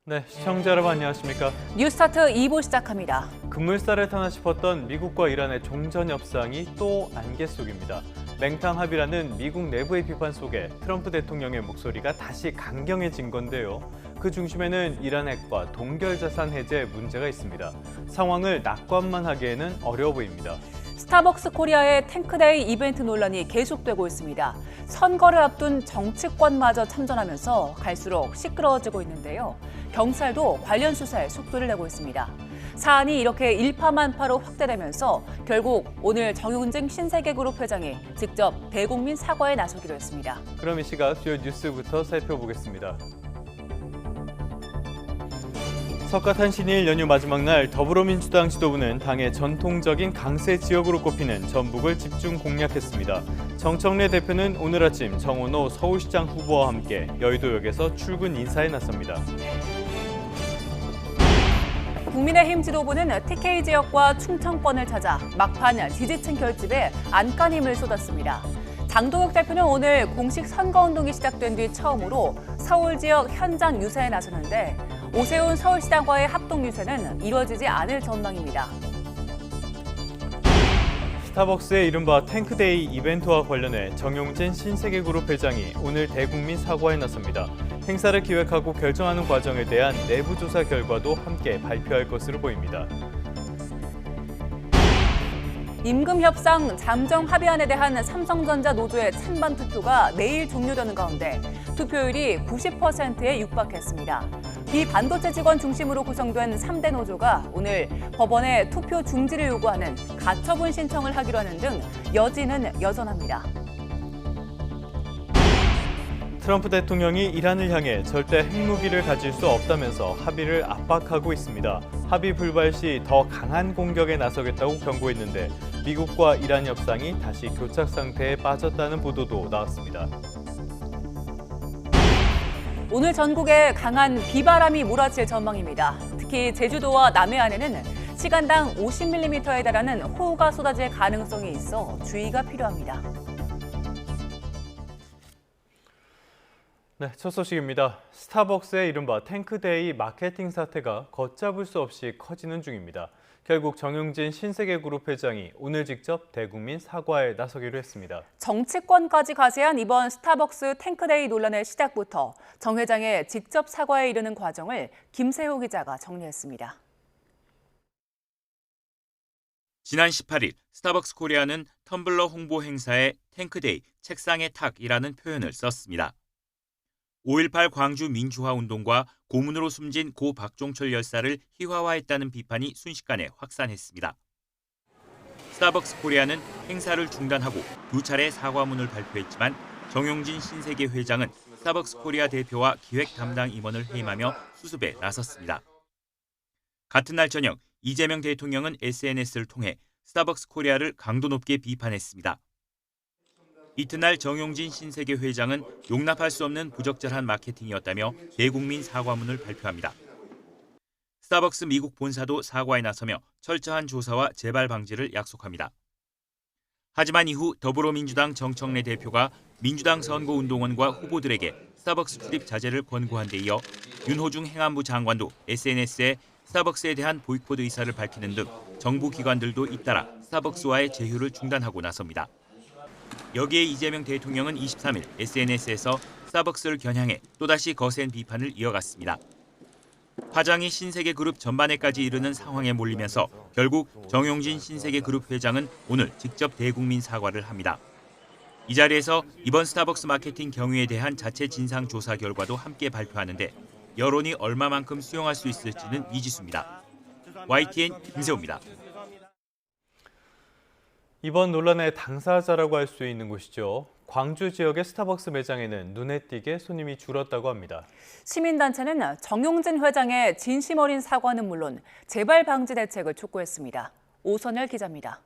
네, 시청자 여러분 안녕하십니까? 뉴스타트 2부 시작합니다. 급물살을 타나 싶었던 미국과 이란의 종전 협상이 또 안개 속입니다. 맹탕 합의라는 미국 내부의 비판 속에 트럼프 대통령의 목소리가 다시 강경해진 건데요. 그 중심에는 이란 핵과 동결 자산 해제 문제가 있습니다. 상황을 낙관만 하기에는 어려워 보입니다. 스타벅스 코리아의 탱크데이 이벤트 논란이 계속되고 있습니다. 선거를 앞둔 정치권마저 참전하면서 갈수록 시끄러워지고 있는데요. 경찰도 관련 수사에 속도를 내고 있습니다. 사안이 이렇게 일파만파로 확대되면서 결국 오늘 정용진 신세계그룹 회장이 직접 대국민 사과에 나서기로 했습니다. 그럼 이 시각 주요 뉴스부터 살펴보겠습니다. 석가탄신일 연휴 마지막 날 더불어민주당 지도부는 당의 전통적인 강세 지역으로 꼽히는 전북을 집중 공략했습니다. 정청래 대표는 오늘 아침 정원호 서울시장 후보와 함께 여의도역에서 출근 인사에 나섭니다. 국민의힘 지도부는 TK 지역과 충청권을 찾아 막판 지지층 결집에 안간힘을 쏟았습니다. 장동혁 대표는 오늘 공식 선거운동이 시작된 뒤 처음으로 서울 지역 현장 유세에 나서는데 오세훈 서울시장과의 합동 유세는 이뤄지지 않을 전망입니다. 스타벅스의 이른바 탱크데이 이벤트와 관련해 정용진 신세계그룹 회장이 오늘 대국민 사과에 나섭니다. 행사를 기획하고 결정하는 과정에 대한 내부 조사 결과도 함께 발표할 것으로 보입니다. 임금 협상 잠정 합의안에 대한 삼성전자 노조의 찬반 투표가 내일 종료되는 가운데 투표율이 90%에 육박했습니다. 비반도체 직원 중심으로 구성된 3대 노조가 오늘 법원에 투표 중지를 요구하는 가처분 신청을 하기로 하는 등 여지는 여전합니다. 트럼프 대통령이 이란을 향해 절대 핵무기를 가질 수 없다면서 합의를 압박하고 있습니다. 합의 불발 시 더 강한 공격에 나서겠다고 경고했는데 미국과 이란 협상이 다시 교착 상태에 빠졌다는 보도도 나왔습니다. 오늘 전국에 강한 비바람이 몰아칠 전망입니다. 특히 제주도와 남해안에는 시간당 50mm에 달하는 호우가 쏟아질 가능성이 있어 주의가 필요합니다. 네, 첫 소식입니다. 스타벅스의 이른바 탱크데이 마케팅 사태가 걷잡을 수 없이 커지는 중입니다. 결국 정용진 신세계그룹 회장이 오늘 직접 대국민 사과에 나서기로 했습니다. 정치권까지 가세한 이번 스타벅스 탱크데이 논란의 시작부터 정 회장의 직접 사과에 이르는 과정을 김세호 기자가 정리했습니다. 지난 18일 스타벅스 코리아는 텀블러 홍보 행사에 탱크데이, 책상의 탁이라는 표현을 썼습니다. 5.18 광주 민주화 운동과 고문으로 숨진 고 박종철 열사를 희화화했다는 비판이 순식간에 확산했습니다. 스타벅스 코리아는 행사를 중단하고 2차례 사과문을 발표했지만 정용진 신세계 회장은 스타벅스 코리아 대표와 기획 담당 임원을 해임하며 수습에 나섰습니다. 같은 날 저녁 이재명 대통령은 SNS를 통해 스타벅스 코리아를 강도 높게 비판했습니다. 이튿날 정용진 신세계 회장은 용납할 수 없는 부적절한 마케팅이었다며 대국민 사과문을 발표합니다. 스타벅스 미국 본사도 사과에 나서며 철저한 조사와 재발 방지를 약속합니다. 하지만 이후 더불어민주당 정청래 대표가 민주당 선거운동원과 후보들에게 스타벅스 출입 자제를 권고한 데 이어 윤호중 행안부 장관도 SNS에 스타벅스에 대한 보이콧 의사를 밝히는 등 정부 기관들도 잇따라 스타벅스와의 제휴를 중단하고 나섭니다. 여기에 이재명 대통령은 23일 SNS에서 스타벅스를 겨냥해 또다시 거센 비판을 이어갔습니다. 파장이 신세계그룹 전반에까지 이르는 상황에 몰리면서 결국 정용진 신세계그룹 회장은 오늘 직접 대국민 사과를 합니다. 이 자리에서 이번 스타벅스 마케팅 경위에 대한 자체 진상 조사 결과도 함께 발표하는데 여론이 얼마만큼 수용할 수 있을지는 미지수입니다. YTN 김세호입니다. 이번 논란의 당사자라고 할 수 있는 곳이죠. 광주 지역의 스타벅스 매장에는 눈에 띄게 손님이 줄었다고 합니다. 시민단체는 정용진 회장의 진심 어린 사과는 물론 재발 방지 대책을 촉구했습니다. 오선열 기자입니다.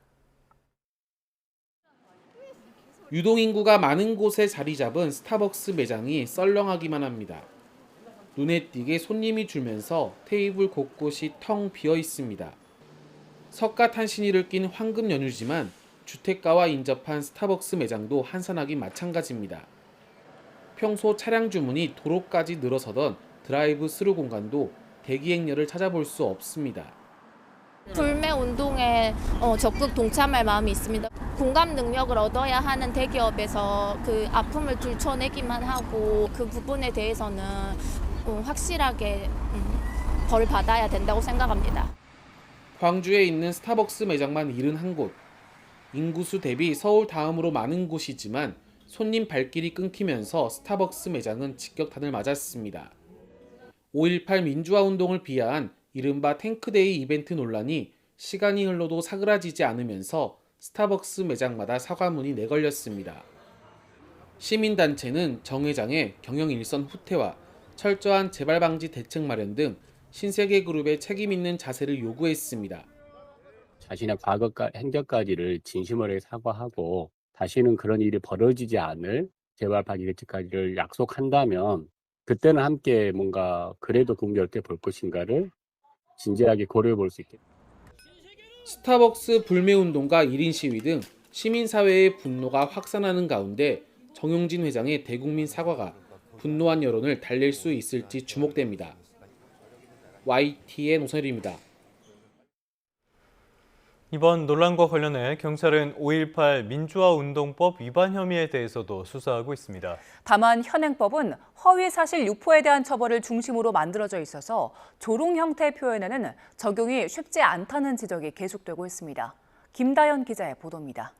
유동인구가 많은 곳에 자리 잡은 스타벅스 매장이 썰렁하기만 합니다. 눈에 띄게 손님이 줄면서 테이블 곳곳이 텅 비어 있습니다. 석가탄신일을 낀 황금 연휴지만 주택가와 인접한 스타벅스 매장도 한산하기 마찬가지입니다. 평소 차량 주문이 도로까지 늘어서던 드라이브 스루 공간도 대기 행렬을 찾아볼 수 없습니다. 불매 운동에 적극 동참할 마음이 있습니다. 공감 능력을 얻어야 하는 대기업에서 그 아픔을 들춰내기만 하고 그 부분에 대해서는 확실하게 벌 받아야 된다고 생각합니다. 광주에 있는 스타벅스 매장만 71곳. 인구수 대비 서울 다음으로 많은 곳이지만 손님 발길이 끊기면서 스타벅스 매장은 직격탄을 맞았습니다. 5.18 민주화 운동을 비하한 이른바 탱크데이 이벤트 논란이 시간이 흘러도 사그라지지 않으면서 스타벅스 매장마다 사과문이 내걸렸습니다. 시민단체는 정 회장의 경영 일선 후퇴와 철저한 재발 방지 대책 마련 등 신세계그룹의 책임 있는 자세를 요구했습니다. 자신의 과거 행적까지를 진심으로 사과하고 다시는 그런 일이 벌어지지 않을 재발 방지 대책까지를 약속한다면 그때는 함께 뭔가 그래도 긍정적으로 볼 것인가를 진지하게 고려해 볼 수 있겠다. 스타벅스 불매운동과 1인 시위 등 시민사회의 분노가 확산하는 가운데 정용진 회장의 대국민 사과가 분노한 여론을 달랠 수 있을지 주목됩니다. YTN 오선일입니다. 이번 논란과 관련해 경찰은 5.18 민주화운동법 위반 혐의에 대해서도 수사하고 있습니다. 다만 현행법은 허위사실 유포에 대한 처벌을 중심으로 만들어져 있어서 조롱 형태의 표현에는 적용이 쉽지 않다는 지적이 계속되고 있습니다. 김다연 기자의 보도입니다.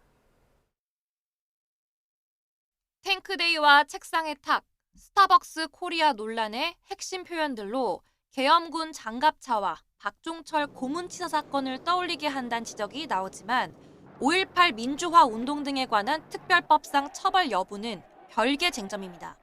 탱크데이와 책상의 탁, 스타벅스 코리아 논란의 핵심 표현들로 계엄군 장갑차와 박종철 고문치사 사건을 떠올리게 한다는 지적이 나오지만 5.18 민주화 운동 등에 관한 특별법상 처벌 여부는 별개 쟁점입니다.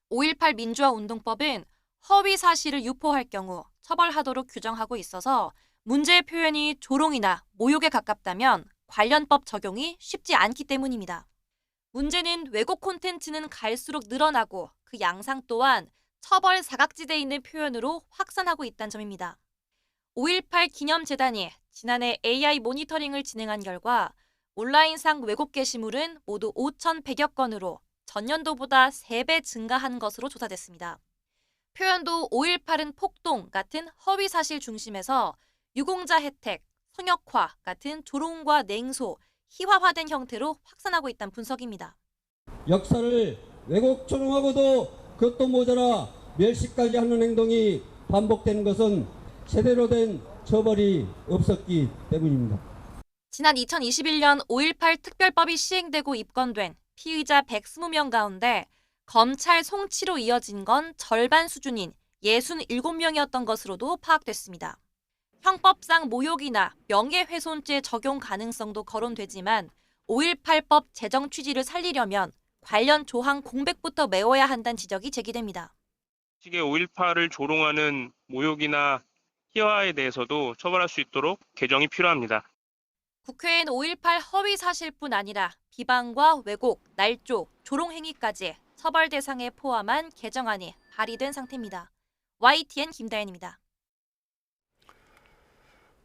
5.18 민주화 운동법은 허위 사실을 유포할 경우 처벌하도록 규정하고 있어서 문제의 표현이 조롱이나 모욕에 가깝다면 관련법 적용이 쉽지 않기 때문입니다. 문제는 왜곡 콘텐츠는 갈수록 늘어나고 그 양상 또한 처벌 사각지대에 있는 표현으로 확산하고 있다는 점입니다. 5.18 기념재단이 지난해 AI 모니터링을 진행한 결과 온라인상 왜곡 게시물은 모두 5,100여 건으로 전년도보다 3배 증가한 것으로 조사됐습니다. 표현도 5.18은 폭동 같은 허위 사실 중심에서 유공자 혜택, 성역화 같은 조롱과 냉소, 희화화된 형태로 확산하고 있다는 분석입니다. 역사를 왜곡 조롱하고도 그것도 모자라 멸시까지 하는 행동이 반복되는 것은 제대로 된 처벌이 없었기 때문입니다. 지난 2021년 5.18 특별법이 시행되고 입건된 피의자 120명 가운데 검찰 송치로 이어진 건 절반 수준인 67명이었던 것으로도 파악됐습니다. 형법상 모욕이나 명예훼손죄 적용 가능성도 거론되지만 5.18법 제정 취지를 살리려면 관련 조항 공백부터 메워야 한다는 지적이 제기됩니다. 5.18을 조롱하는 모욕이나 희화에 대해서도 처벌할 수 있도록 개정이 필요합니다. 국회엔 5.18 허위 사실뿐 아니라 비방과 왜곡, 날조, 조롱 행위까지 처벌 대상에 포함한 개정안이 발의된 상태입니다. YTN 김다연입니다.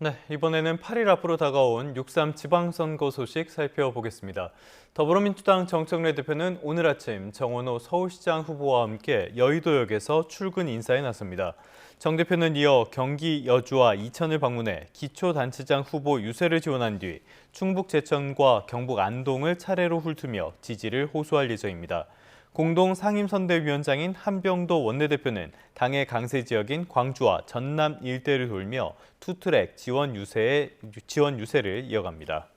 네, 이번에는 8일 앞으로 다가온 6.3 지방선거 소식 살펴보겠습니다. 더불어민주당 정청래 대표는 오늘 아침 정원호 서울시장 후보와 함께 여의도역에서 출근 인사에 나섭니다. 정 대표는 이어 경기 여주와 이천을 방문해 기초단체장 후보 유세를 지원한 뒤 충북 제천과 경북 안동을 차례로 훑으며 지지를 호소할 예정입니다. 공동 상임선대위원장인 한병도 원내대표는 당의 강세 지역인 광주와 전남 일대를 돌며 투트랙 지원 유세를 이어갑니다.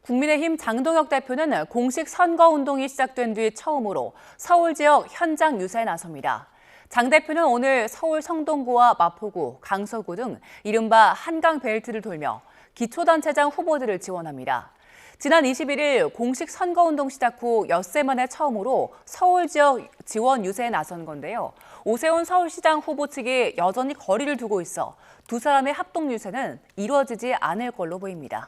국민의힘 장동혁 대표는 공식 선거운동이 시작된 뒤 처음으로 서울 지역 현장 유세에 나섭니다. 장 대표는 오늘 서울 성동구와 마포구, 강서구 등 이른바 한강 벨트를 돌며 기초단체장 후보들을 지원합니다. 지난 21일 공식 선거운동 시작 후 엿새 만에 처음으로 서울 지역 지원 유세에 나선 건데요. 오세훈 서울시장 후보 측이 여전히 거리를 두고 있어 두 사람의 합동 유세는 이루어지지 않을 걸로 보입니다.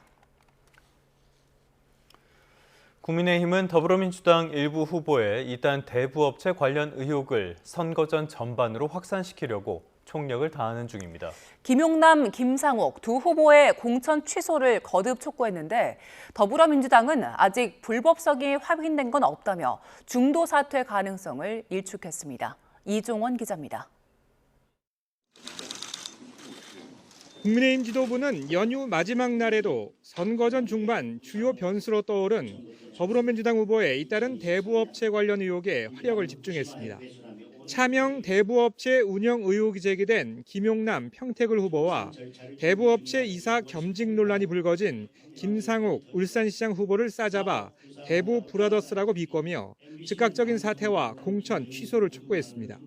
국민의힘은 더불어민주당 일부 후보의 이딴 대부업체 관련 의혹을 선거전 전반으로 확산시키려고 총력을 다하는 중입니다. 김용남, 김상욱 두 후보의 공천 취소를 거듭 촉구했는데 더불어민주당은 아직 불법성이 확인된 건 없다며 중도 사퇴 가능성을 일축했습니다. 이종원 기자입니다. 국민의힘 지도부는 연휴 마지막 날에도 선거전 중반 주요 변수로 떠오른 더불어민주당 후보의 잇따른 대부업체 관련 의혹에 화력을 집중했습니다. 차명 대부업체 운영 의혹이 제기된 김용남, 평택을 후보와 대부업체 이사 겸직 논란이 불거진 김상욱, 울산시장 후보를 싸잡아 대부 브라더스라고 비꼬며 즉각적인 사퇴와 공천 취소를 촉구했습니다.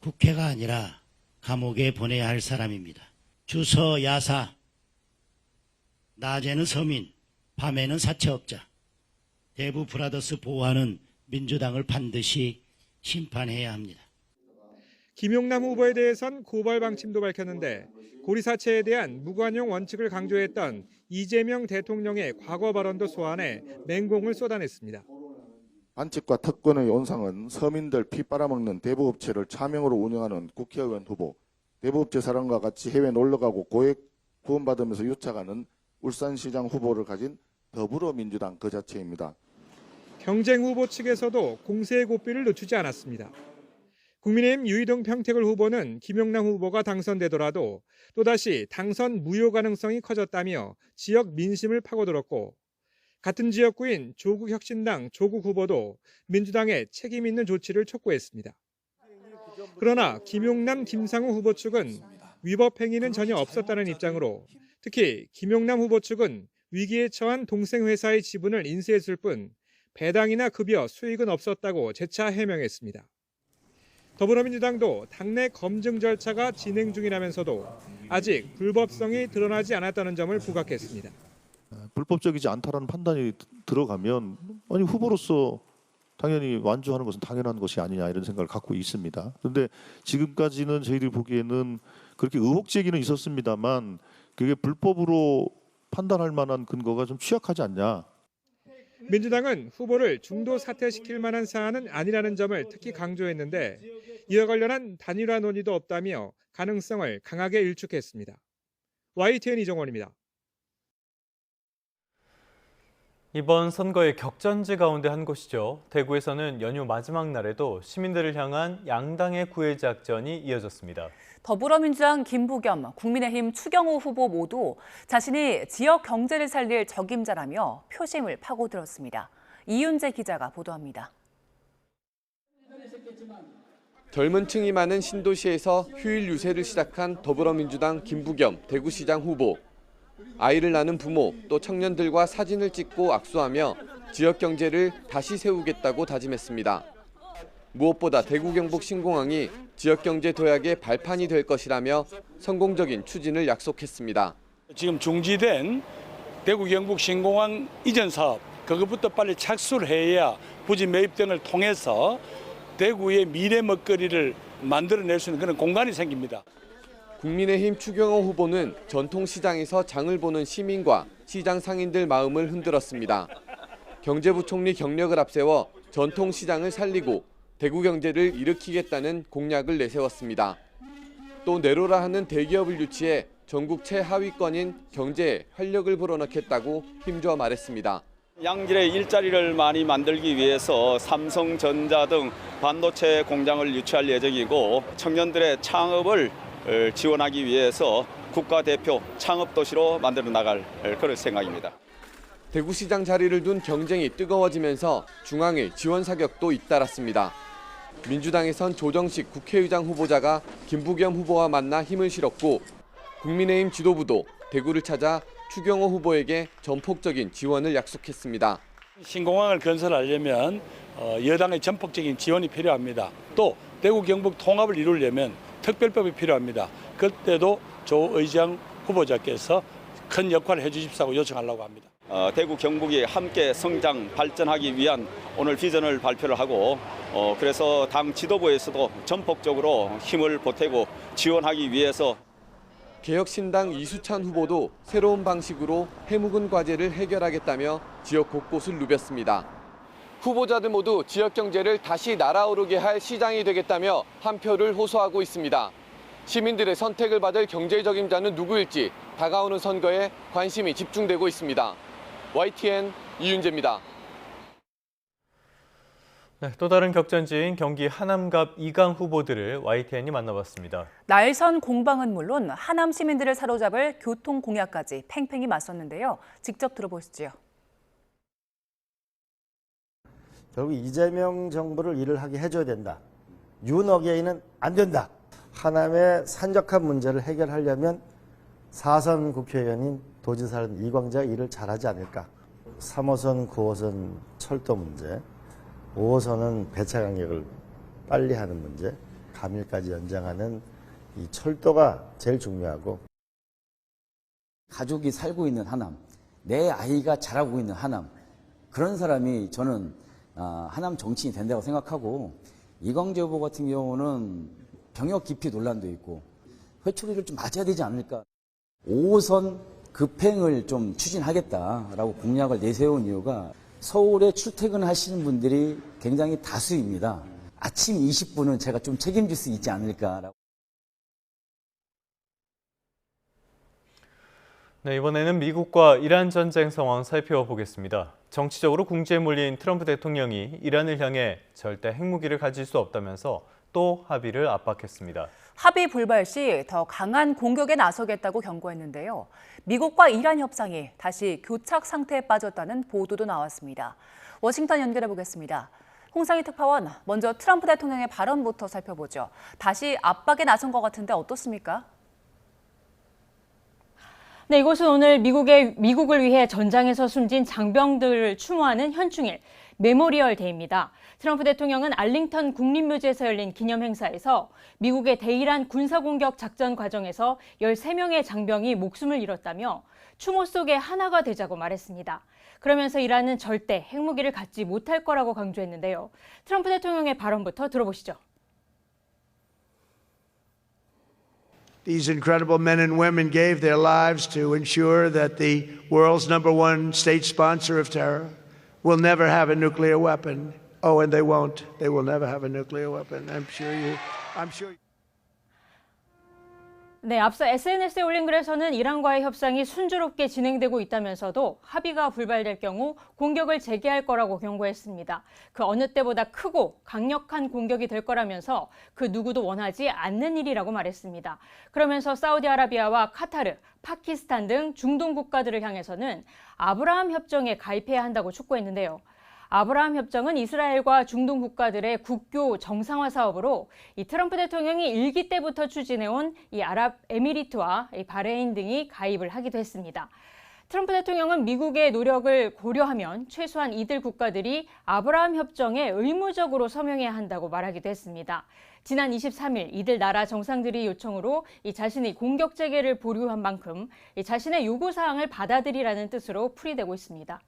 국회가 아니라 감옥에 보내야 할 사람입니다. 주서 야사, 낮에는 서민, 밤에는 사채업자, 대부 브라더스 보호하는 민주당을 반드시 심판해야 합니다. 김용남 후보에 대해선 고발 방침도 밝혔는데 고리사채에 대한 무관용 원칙을 강조했던 이재명 대통령의 과거 발언도 소환해 맹공을 쏟아냈습니다. 반칙과 특권의 온상은 서민들 피 빨아먹는 대부업체를 차명으로 운영하는 국회의원 후보, 대부업체 사람과 같이 해외 놀러가고 고액 후원받으면서 유착하는 울산시장 후보를 가진 더불어민주당 그 자체입니다. 경쟁 후보 측에서도 공세의 고삐를 늦추지 않았습니다. 국민의힘 유이동 평택을 후보는 김용남 후보가 당선되더라도 또다시 당선 무효 가능성이 커졌다며 지역 민심을 파고들었고 같은 지역구인 조국혁신당 조국 후보도 민주당의 책임 있는 조치를 촉구했습니다. 그러나 김용남, 김상우 후보 측은 위법 행위는 전혀 없었다는 입장으로 특히 김용남 후보 측은 위기에 처한 동생 회사의 지분을 인수했을 뿐 배당이나 급여, 수익은 없었다고 재차 해명했습니다. 더불어민주당도 당내 검증 절차가 진행 중이라면서도 아직 불법성이 드러나지 않았다는 점을 부각했습니다. 불법적이지 않다라는 판단이 들어가면 아니 후보로서 당연히 완주하는 것은 당연한 것이 아니냐 이런 생각을 갖고 있습니다. 그런데 지금까지는 저희들이 보기에는 그렇게 의혹 제기는 있었습니다만 그게 불법으로 판단할 만한 근거가 좀 취약하지 않냐. 민주당은 후보를 중도 사퇴시킬 만한 사안은 아니라는 점을 특히 강조했는데 이와 관련한 단일화 논의도 없다며 가능성을 강하게 일축했습니다. YTN 이정원입니다. 이번 선거의 격전지 가운데 한 곳이죠. 대구에서는 연휴 마지막 날에도 시민들을 향한 양당의 구애 작전이 이어졌습니다. 더불어민주당 김부겸, 국민의힘 추경호 후보 모두 자신이 지역 경제를 살릴 적임자라며 표심을 파고들었습니다. 이윤재 기자가 보도합니다. 젊은 층이 많은 신도시에서 휴일 유세를 시작한 더불어민주당 김부겸 대구시장 후보. 아이를 낳은 부모 또 청년들과 사진을 찍고 악수하며 지역 경제를 다시 세우겠다고 다짐했습니다. 무엇보다 대구 경북 신공항이 지역 경제 도약의 발판이 될 것이라며 성공적인 추진을 약속했습니다. 지금 중지된 대구 경북 신공항 이전 사업 그것부터 빨리 착수를 해야 부지 매입 등을 통해서 대구의 미래 먹거리를 만들어낼 수 있는 그런 공간이 생깁니다. 국민의힘 추경호 후보는 전통시장에서 장을 보는 시민과 시장 상인들 마음을 흔들었습니다. 경제부총리 경력을 앞세워 전통시장을 살리고 대구 경제를 일으키겠다는 공약을 내세웠습니다. 또 내로라 하는 대기업을 유치해 전국 최하위권인 경제에 활력을 불어넣겠다고 힘주어 말했습니다. 양질의 일자리를 많이 만들기 위해서 삼성전자 등 반도체 공장을 유치할 예정이고 청년들의 창업을 지원하기 위해서 국가대표 창업도시로 만들어 나갈 그런 생각입니다. 대구시장 자리를 둔 경쟁이 뜨거워지면서 중앙의 지원 사격도 잇따랐습니다. 민주당에선 조정식 국회의장 후보자가 김부겸 후보와 만나 힘을 실었고 국민의힘 지도부도 대구를 찾아 추경호 후보에게 전폭적인 지원을 약속했습니다. 신공항을 건설하려면 여당의 전폭적인 지원이 필요합니다. 또 대구 경북 통합을 이루려면 특별법이 필요합니다. 그때도 조 의장 후보자께서 큰 역할을 해주십사고 요청하려고 합니다. 대구 경북이 함께 성장 발전하기 위한 오늘 비전을 발표를 하고 그래서 당 지도부에서도 전폭적으로 힘을 보태고 지원하기 위해서 개혁신당 이수찬 후보도 새로운 방식으로 해묵은 과제를 해결하겠다며 지역 곳곳을 누볐습니다. 후보자들 모두 지역 경제를 다시 날아오르게 할 시장이 되겠다며 한 표를 호소하고 있습니다. 시민들의 선택을 받을 경제적인 자는 누구일지 다가오는 선거에 관심이 집중되고 있습니다. YTN 이윤재입니다. 네, 또 다른 격전지인 경기 하남갑 이강 후보들을 YTN이 만나봤습니다. 날선 공방은 물론 하남 시민들을 사로잡을 교통 공약까지 팽팽히 맞섰는데요. 직접 들어보시죠. 결국 이재명 정부를 일을 하게 해줘야 된다. 윤어게인은 안 된다. 하남의 산적한 문제를 해결하려면 4선 국회의원인 도지사는 이광재가 일을 잘하지 않을까. 3호선, 9호선 철도 문제, 5호선은 배차 간격을 빨리 하는 문제, 감일까지 연장하는 이 철도가 제일 중요하고. 가족이 살고 있는 하남, 내 아이가 자라고 있는 하남, 그런 사람이 저는 하남 정치인이 된다고 생각하고, 이광재 후보 같은 경우는 병역 기피 논란도 있고 회초리를 좀 맞아야 되지 않을까. 5호선 급행을 좀 추진하겠다라고 공약을 내세운 이유가 서울에 출퇴근하시는 분들이 굉장히 다수입니다. 아침 20분은 제가 좀 책임질 수 있지 않을까라고. 네, 이번에는 미국과 이란 전쟁 상황 살펴보겠습니다. 정치적으로 궁지에 몰린 트럼프 대통령이 이란을 향해 절대 핵무기를 가질 수 없다면서 또 합의를 압박했습니다. 합의 불발 시 더 강한 공격에 나서겠다고 경고했는데요. 미국과 이란 협상이 다시 교착 상태에 빠졌다는 보도도 나왔습니다. 워싱턴 연결해 보겠습니다. 홍상희 특파원, 먼저 트럼프 대통령의 발언부터 살펴보죠. 다시 압박에 나선 것 같은데 어떻습니까? 네, 이곳은 오늘 미국을 위해 전장에서 숨진 장병들을 추모하는 현충일 메모리얼 데이입니다. 트럼프 대통령은 알링턴 국립묘지에서 열린 기념행사에서 미국의 대이란 군사공격 작전 과정에서 13명의 장병이 목숨을 잃었다며 추모 속에 하나가 되자고 말했습니다. 그러면서 이란은 절대 핵무기를 갖지 못할 거라고 강조했는데요. 트럼프 대통령의 발언부터 들어보시죠. These incredible men and women gave their lives to ensure that the world's #1 state sponsor of terror will never have a nuclear weapon. Oh, and they won't. They will never have a nuclear weapon. I'm sure. 네, 앞서 SNS에 올린 글에서는 이란과의 협상이 순조롭게 진행되고 있다면서도 합의가 불발될 경우 공격을 재개할 거라고 경고했습니다. 그 어느 때보다 크고 강력한 공격이 될 거라면서 그 누구도 원하지 않는 일이라고 말했습니다. 그러면서 사우디아라비아와 카타르, 파키스탄 등 중동 국가들을 향해서는 아브라함 협정에 가입해야 한다고 촉구했는데요. 아브라함 협정은 이스라엘과 중동 국가들의 국교 정상화 사업으로 이 트럼프 대통령이 일기 때부터 추진해온 이 아랍에미리트와 이 바레인 등이 가입을 하기도 했습니다. 트럼프 대통령은 미국의 노력을 고려하면 최소한 이들 국가들이 아브라함 협정에 의무적으로 서명해야 한다고 말하기도 했습니다. 지난 23일 이들 나라 정상들이 요청으로 이 자신의 공격 재개를 보류한 만큼 이 자신의 요구 사항을 받아들이라는 뜻으로 풀이되고 있습니다.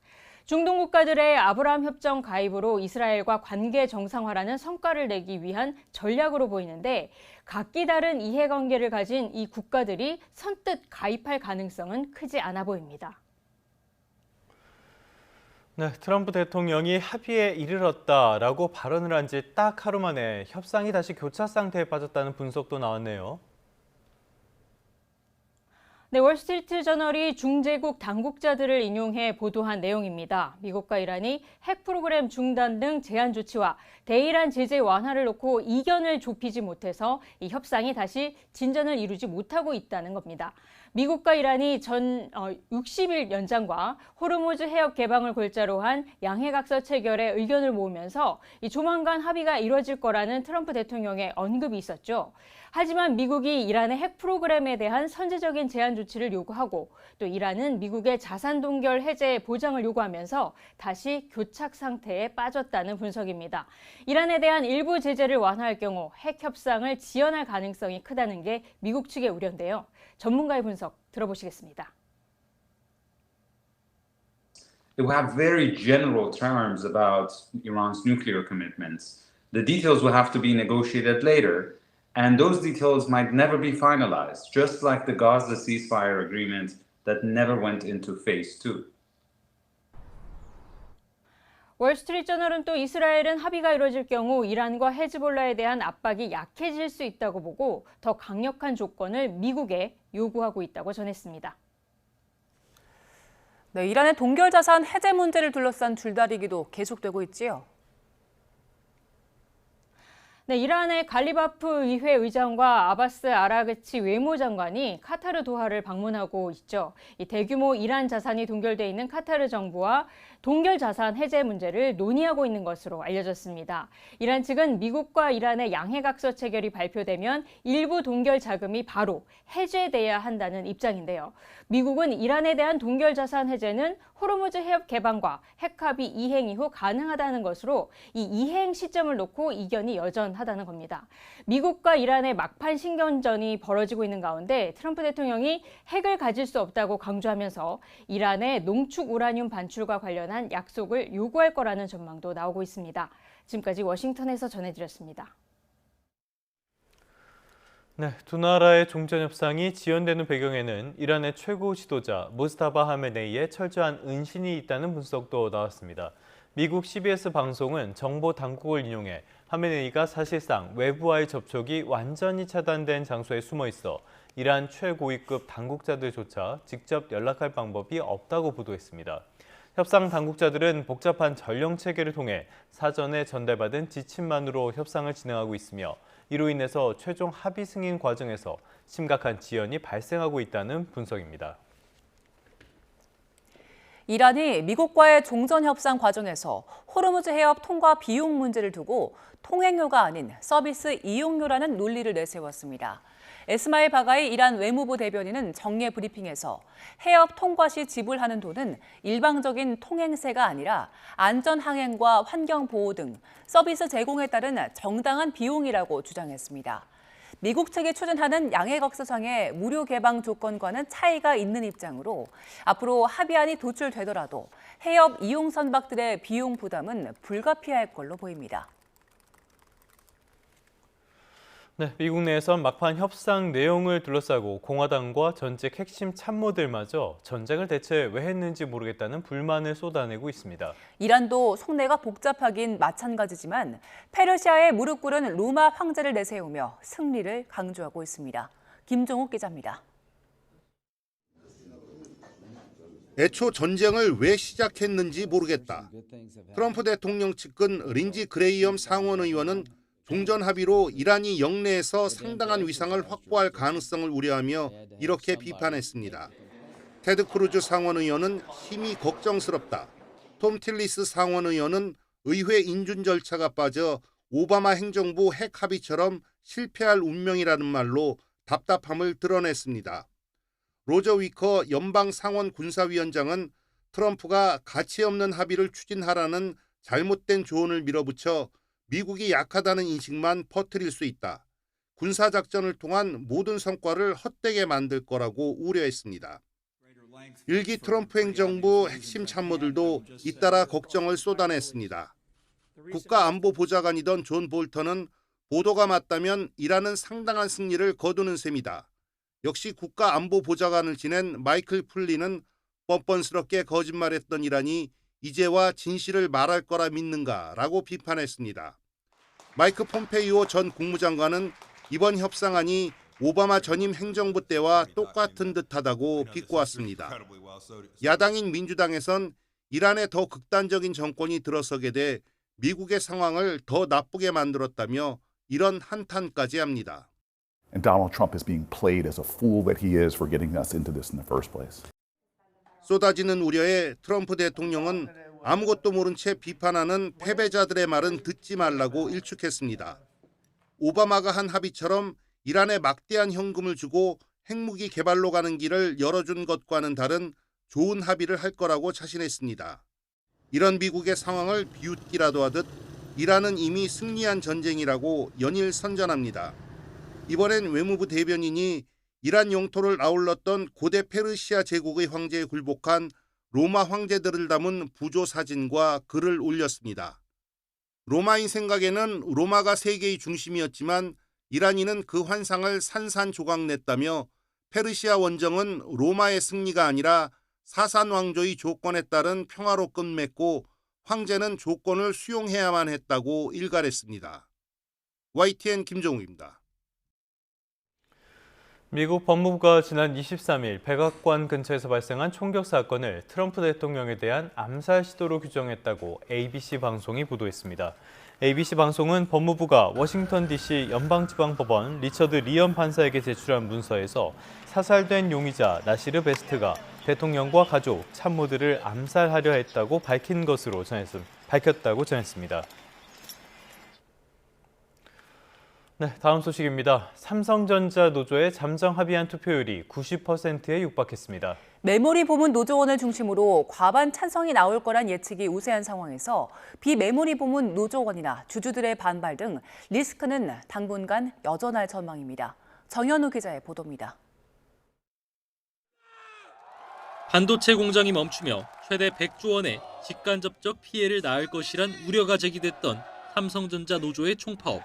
중동 국가들의 아브라함 협정 가입으로 이스라엘과 관계 정상화라는 성과를 내기 위한 전략으로 보이는데 각기 다른 이해관계를 가진 이 국가들이 선뜻 가입할 가능성은 크지 않아 보입니다. 네, 트럼프 대통령이 합의에 이르렀다라고 발언을 한 지 딱 하루 만에 협상이 다시 교착 상태에 빠졌다는 분석도 나왔네요. 네, 월스트리트저널이 중재국 당국자들을 인용해 보도한 내용입니다. 미국과 이란이 핵 프로그램 중단 등 제한 조치와 대이란 제재 완화를 놓고 이견을 좁히지 못해서 이 협상이 다시 진전을 이루지 못하고 있다는 겁니다. 미국과 이란이 60일 연장과 호르무즈 해협 개방을 골자로 한 양해각서 체결에 의견을 모으면서 이 조만간 합의가 이뤄질 거라는 트럼프 대통령의 언급이 있었죠. 하지만 미국이 이란의 핵 프로그램에 대한 선제적인 제한 조치를 요구하고 또 이란은 미국의 자산 동결 해제 보장을 요구하면서 다시 교착 상태에 빠졌다는 분석입니다. 이란에 대한 일부 제재를 완화할 경우 핵 협상을 지연할 가능성이 크다는 게 미국 측의 우려인데요. 전문가의 분석 들어보시겠습니다. They will have very general terms about Iran's nuclear commitments. The details will have to be negotiated later. And those details might never be finalized, just like the Gaza ceasefire agreement that never went into phase 2. 월스트리트저널은 또 이스라엘은 합의가 이루어질 경우 이란과 헤즈볼라에 대한 압박이 약해질 수 있다고 보고 더 강력한 조건을 미국에 요구하고 있다고 전했습니다. 네, 이란의 동결자산 해제 문제를 둘러싼 줄다리기도 계속되고 있지요. 네, 이란의 갈리바프 의회 의장과 아바스 아라그치 외무장관이 카타르 도하를 방문하고 있죠. 이 대규모 이란 자산이 동결돼 있는 카타르 정부와 동결 자산 해제 문제를 논의하고 있는 것으로 알려졌습니다. 이란 측은 미국과 이란의 양해각서 체결이 발표되면 일부 동결 자금이 바로 해제돼야 한다는 입장인데요. 미국은 이란에 대한 동결 자산 해제는 호르무즈 해협 개방과 핵합의 이행 이후 가능하다는 것으로 이 이행 시점을 놓고 이견이 여전하다는 겁니다. 미국과 이란의 막판 신경전이 벌어지고 있는 가운데 트럼프 대통령이 핵을 가질 수 없다고 강조하면서 이란의 농축 우라늄 반출과 관련한 약속을 요구할 거라는 전망도 나오고 있습니다. 지금까지 워싱턴에서 전해드렸습니다. 네, 두 나라의 종전 협상이 지연되는 배경에는 이란의 최고 지도자 모스타바 하메네이의 철저한 은신이 있다는 분석도 나왔습니다. 미국 CBS 방송은 정보 당국을 인용해 하메네이가 사실상 외부와의 접촉이 완전히 차단된 장소에 숨어 있어 이란 최고위급 당국자들조차 직접 연락할 방법이 없다고 보도했습니다. 협상 당국자들은 복잡한 전령 체계를 통해 사전에 전달받은 지침만으로 협상을 진행하고 있으며 이로 인해서 최종 합의 승인 과정에서 심각한 지연이 발생하고 있다는 분석입니다. 이란이 미국과의 종전 협상 과정에서 호르무즈 해협 통과 비용 문제를 두고 통행료가 아닌 서비스 이용료라는 논리를 내세웠습니다. 에스마일 바가이 이란 외무부 대변인은 정례 브리핑에서 해협 통과 시 지불하는 돈은 일방적인 통행세가 아니라 안전항행과 환경보호 등 서비스 제공에 따른 정당한 비용이라고 주장했습니다. 미국 측이 추진하는 양해각서상의 무료 개방 조건과는 차이가 있는 입장으로 앞으로 합의안이 도출되더라도 해협 이용 선박들의 비용 부담은 불가피할 걸로 보입니다. 네, 미국 내에선 막판 협상 내용을 둘러싸고 공화당과 전직 핵심 참모들마저 전쟁을 대체 왜 했는지 모르겠다는 불만을 쏟아내고 있습니다. 이란도 속내가 복잡하긴 마찬가지지만 페르시아에 무릎 꿇은 로마 황제를 내세우며 승리를 강조하고 있습니다. 김종욱 기자입니다. 애초 전쟁을 왜 시작했는지 모르겠다. 트럼프 대통령 측근 린지 그레이엄 상원 의원은 종전 합의로 이란이 영내에서 상당한 위상을 확보할 가능성을 우려하며 이렇게 비판했습니다. 테드 크루즈 상원 의원은 힘이 걱정스럽다. 톰 틸리스 상원 의원은 의회 인준 절차가 빠져 오바마 행정부 핵 합의처럼 실패할 운명이라는 말로 답답함을 드러냈습니다. 로저 위커 연방 상원 군사위원장은 트럼프가 가치 없는 합의를 추진하라는 잘못된 조언을 밀어붙여 미국이 약하다는 인식만 퍼뜨릴 수 있다. 군사작전을 통한 모든 성과를 헛되게 만들 거라고 우려했습니다. 일기 트럼프 행정부 핵심 참모들도 잇따라 걱정을 쏟아냈습니다. 국가안보보좌관이던 존 볼턴은 보도가 맞다면 이란은 상당한 승리를 거두는 셈이다. 역시 국가안보보좌관을 지낸 마이클 플린은 뻔뻔스럽게 거짓말했던 이란이 이제와 진실을 말할 거라 믿는가라고 비판했습니다. 마이크 폼페이오 전 국무장관은 이번 협상안이 오바마 전임 행정부 때와 똑같은 듯하다고 비꼬았습니다. 야당인 민주당에선 이란의 더 극단적인 정권이 들어서게 돼 미국의 상황을 더 나쁘게 만들었다며 이런 한탄까지 합니다. And Donald Trump is being played as a fool that he is for getting us into this in the first place. 쏟아지는 우려에 트럼프 대통령은 아무것도 모른 채 비판하는 패배자들의 말은 듣지 말라고 일축했습니다. 오바마가 한 합의처럼 이란에 막대한 현금을 주고 핵무기 개발로 가는 길을 열어준 것과는 다른 좋은 합의를 할 거라고 자신했습니다. 이런 미국의 상황을 비웃기라도 하듯 이란은 이미 승리한 전쟁이라고 연일 선전합니다. 이번엔 외무부 대변인이 이란 영토를 아울렀던 고대 페르시아 제국의 황제에 굴복한 로마 황제들을 담은 부조 사진과 글을 올렸습니다. 로마인 생각에는 로마가 세계의 중심이었지만 이란이는 그 환상을 산산조각냈다며 페르시아 원정은 로마의 승리가 아니라 사산 왕조의 조건에 따른 평화로 끝맺고 황제는 조건을 수용해야만 했다고 일갈했습니다. YTN 김종욱입니다. 미국 법무부가 지난 23일 백악관 근처에서 발생한 총격 사건을 트럼프 대통령에 대한 암살 시도로 규정했다고 ABC 방송이 보도했습니다. ABC 방송은 법무부가 워싱턴 DC 연방지방법원 리처드 리언 판사에게 제출한 문서에서 사살된 용의자 나시르 베스트가 대통령과 가족, 참모들을 암살하려 했다고 밝혔다고 전했습니다. 네, 다음 소식입니다. 삼성전자 노조의 잠정 합의안 투표율이 90%에 육박했습니다. 메모리 부문 노조원을 중심으로 과반 찬성이 나올 거란 예측이 우세한 상황에서 비메모리 부문 노조원이나 주주들의 반발 등 리스크는 당분간 여전할 전망입니다. 정현우 기자의 보도입니다. 반도체 공장이 멈추며 최대 100조 원의 직간접적 피해를 낳을 것이란 우려가 제기됐던 삼성전자 노조의 총파업.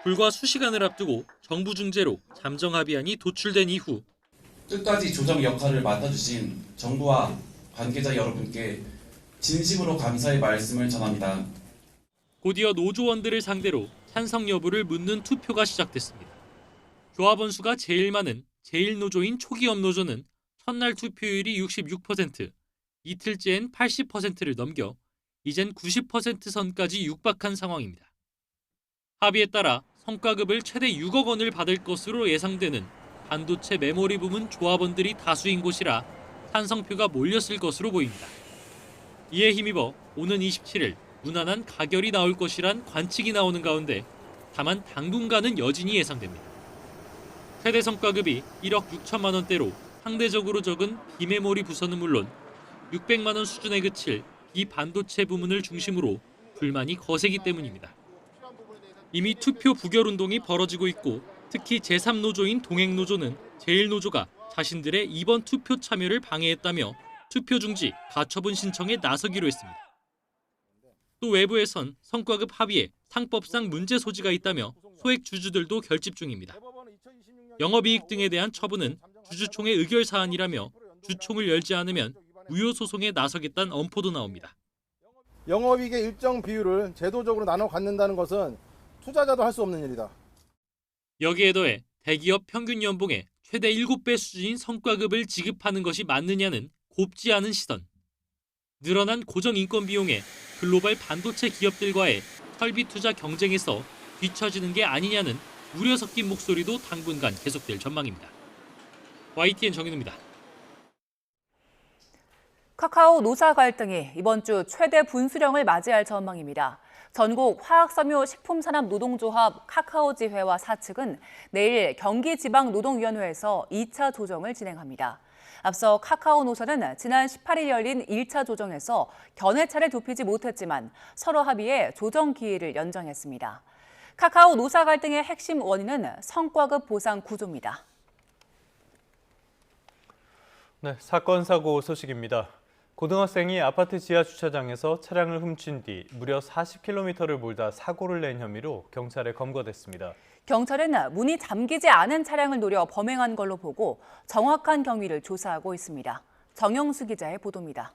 불과 수시간을 앞두고 정부 중재로 잠정 합의안이 도출된 이후 끝까지 조정 역할을 맡아주신 정부와 관계자 여러분께 진심으로 감사의 말씀을 전합니다. 곧이어 노조원들을 상대로 찬성 여부를 묻는 투표가 시작됐습니다. 조합원 수가 제일 많은 제1노조인 초기업노조는 첫날 투표율이 66%, 이틀째엔 80%를 넘겨 이젠 90% 선까지 육박한 상황입니다. 합의에 따라 성과급을 최대 6억 원을 받을 것으로 예상되는 반도체 메모리 부문 조합원들이 다수인 곳이라 찬성표가 몰렸을 것으로 보입니다. 이에 힘입어 오는 27일 무난한 가결이 나올 것이란 관측이 나오는 가운데 다만 당분간은 여진이 예상됩니다. 최대 성과급이 1억 6천만 원대로 상대적으로 적은 비메모리 부서는 물론 600만 원 수준에 그칠 비반도체 부문을 중심으로 불만이 거세기 때문입니다. 이미 투표 부결 운동이 벌어지고 있고 특히 제3노조인 동행노조는 제1노조가 자신들의 이번 투표 참여를 방해했다며 투표 중지, 가처분 신청에 나서기로 했습니다. 또 외부에선 성과급 합의에 상법상 문제 소지가 있다며 소액 주주들도 결집 중입니다. 영업이익 등에 대한 처분은 주주총회 의결 사안이라며 주총을 열지 않으면 무효 소송에 나서겠다는 엄포도 나옵니다. 영업이익의 일정 비율을 제도적으로 나눠 갖는다는 것은 투자자도 할 수 없는 일이다. 여기에 더해 대기업 평균 연봉의 최대 7배 수준인 성과급을 지급하는 것이 맞느냐는 곱지 않은 시선. 늘어난 고정 인건 비용에 글로벌 반도체 기업들과의 설비 투자 경쟁에서 뒤처지는 게 아니냐는 우려 섞인 목소리도 당분간 계속될 전망입니다. YTN 정인우입니다. 카카오 노사 갈등이 이번 주 최대 분수령을 맞이할 전망입니다. 전국 화학섬유식품산업노동조합 카카오지회와 사측은 내일 경기지방노동위원회에서 2차 조정을 진행합니다. 앞서 카카오 노사는 지난 18일 열린 1차 조정에서 견해차를 좁히지 못했지만 서로 합의해 조정 기일을 연장했습니다. 카카오 노사 갈등의 핵심 원인은 성과급 보상 구조입니다. 네, 사건 사고 소식입니다. 고등학생이 아파트 지하 주차장에서 차량을 훔친 뒤 무려 40km를 몰다 사고를 낸 혐의로 경찰에 검거됐습니다. 경찰은 문이 잠기지 않은 차량을 노려 범행한 걸로 보고 정확한 경위를 조사하고 있습니다. 정영수 기자의 보도입니다.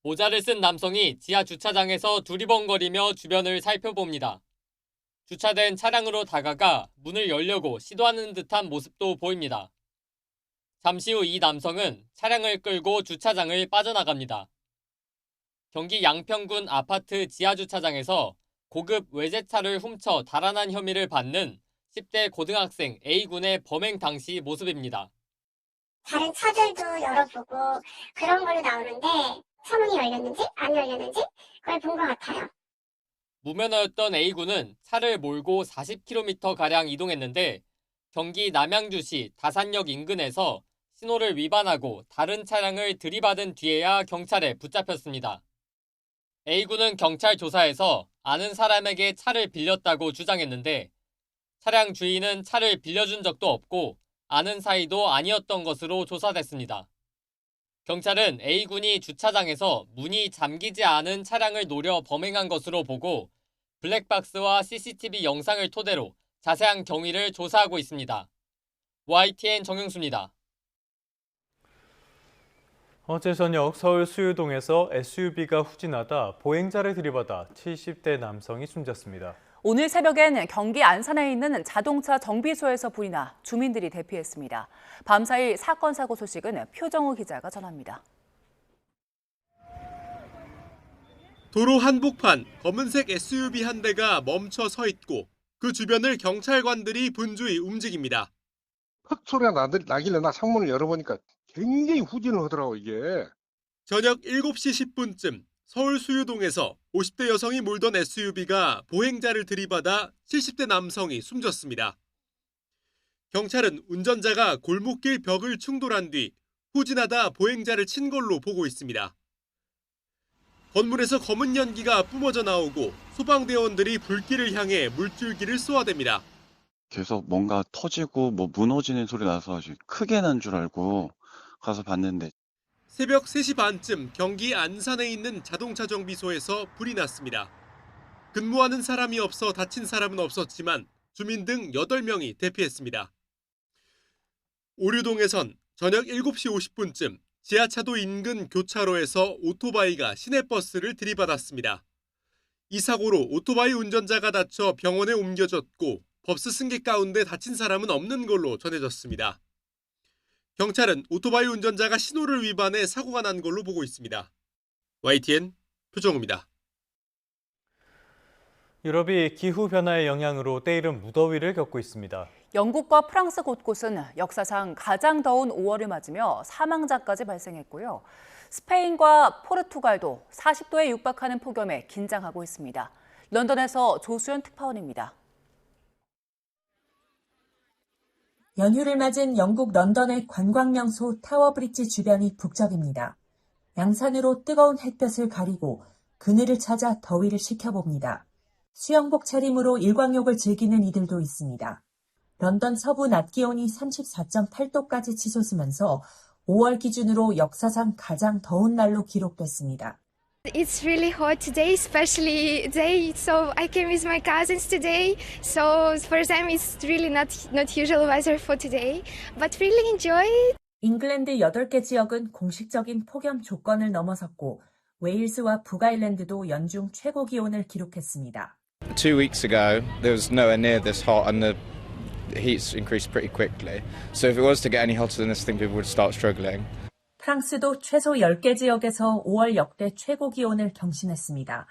모자를 쓴 남성이 지하 주차장에서 두리번거리며 주변을 살펴봅니다. 주차된 차량으로 다가가 문을 열려고 시도하는 듯한 모습도 보입니다. 잠시 후 이 남성은 차량을 끌고 주차장을 빠져나갑니다. 경기 양평군 아파트 지하주차장에서 고급 외제차를 훔쳐 달아난 혐의를 받는 10대 고등학생 A군의 범행 당시 모습입니다. 다른 차들도 열어보고 그런 걸로 나오는데 차문이 열렸는지 안 열렸는지 그걸 본 것 같아요. 무면허였던 A군은 차를 몰고 40km가량 이동했는데 경기 남양주시 다산역 인근에서 신호를 위반하고 다른 차량을 들이받은 뒤에야 경찰에 붙잡혔습니다. A군은 경찰 조사에서 아는 사람에게 차를 빌렸다고 주장했는데 차량 주인은 차를 빌려준 적도 없고 아는 사이도 아니었던 것으로 조사됐습니다. 경찰은 A군이 주차장에서 문이 잠기지 않은 차량을 노려 범행한 것으로 보고 블랙박스와 CCTV 영상을 토대로 자세한 경위를 조사하고 있습니다. YTN 정영수입니다. 어제 저녁 서울 수유동에서 SUV가 후진하다 보행자를 들이받아 70대 남성이 숨졌습니다. 오늘 새벽엔 경기 안산에 있는 자동차 정비소에서 불이 나 주민들이 대피했습니다. 밤사이 사건 사고 소식은 표정우 기자가 전합니다. 도로 한복판 검은색 SUV 한 대가 멈춰 서 있고 그 주변을 경찰관들이 분주히 움직입니다. 퍽 소리가 나길래 나 창문을 열어보니까 굉장히 후진을 하더라고 이게. 저녁 7시 10분쯤 서울 수유동에서 50대 여성이 몰던 SUV가 보행자를 들이받아 70대 남성이 숨졌습니다. 경찰은 운전자가 골목길 벽을 충돌한 뒤 후진하다 보행자를 친 걸로 보고 있습니다. 건물에서 검은 연기가 뿜어져 나오고 소방대원들이 불길을 향해 물줄기를 쏘아댑니다. 계속 뭔가 터지고 무너지는 소리 나서 아주 크게 난 줄 알고 가서 봤는데 새벽 3시 반쯤 경기 안산에 있는 자동차 정비소에서 불이 났습니다. 근무하는 사람이 없어 다친 사람은 없었지만 주민 등 8명이 대피했습니다. 오류동에선 저녁 7시 50분쯤 지하차도 인근 교차로에서 오토바이가 시내버스를 들이받았습니다. 이 사고로 오토바이 운전자가 다쳐 병원에 옮겨졌고 버스 승객 가운데 다친 사람은 없는 걸로 전해졌습니다. 경찰은 오토바이 운전자가 신호를 위반해 사고가 난 걸로 보고 있습니다. YTN 표정우입니다. 유럽이 기후변화의 영향으로 때이른 무더위를 겪고 있습니다. 영국과 프랑스 곳곳은 역사상 가장 더운 5월을 맞으며 사망자까지 발생했고요. 스페인과 포르투갈도 40도에 육박하는 폭염에 긴장하고 있습니다. 런던에서 조수연 특파원입니다. 연휴를 맞은 영국 런던의 관광명소 타워브리지 주변이 북적입니다. 양산으로 뜨거운 햇볕을 가리고 그늘을 찾아 더위를 식혀봅니다. 수영복 차림으로 일광욕을 즐기는 이들도 있습니다. 런던 서부 낮 기온이 34.8도까지 치솟으면서 5월 기준으로 역사상 가장 더운 날로 기록됐습니다. It's really hot today, especially today. So I came with my cousins today. So for them, it's really not usual weather for today, but really enjoy it. 잉글랜드 8개 지역은 공식적인 폭염 조건을 넘어섰고 웨일스와 북아일랜드도 연중 최고 기온을 기록했습니다. 2 weeks ago, there was nowhere near this hot, and the heat's increased pretty quickly. So if it was to get any hotter than this, I think people would start struggling. 프랑스도 최소 10개 지역에서 5월 역대 최고 기온을 경신했습니다.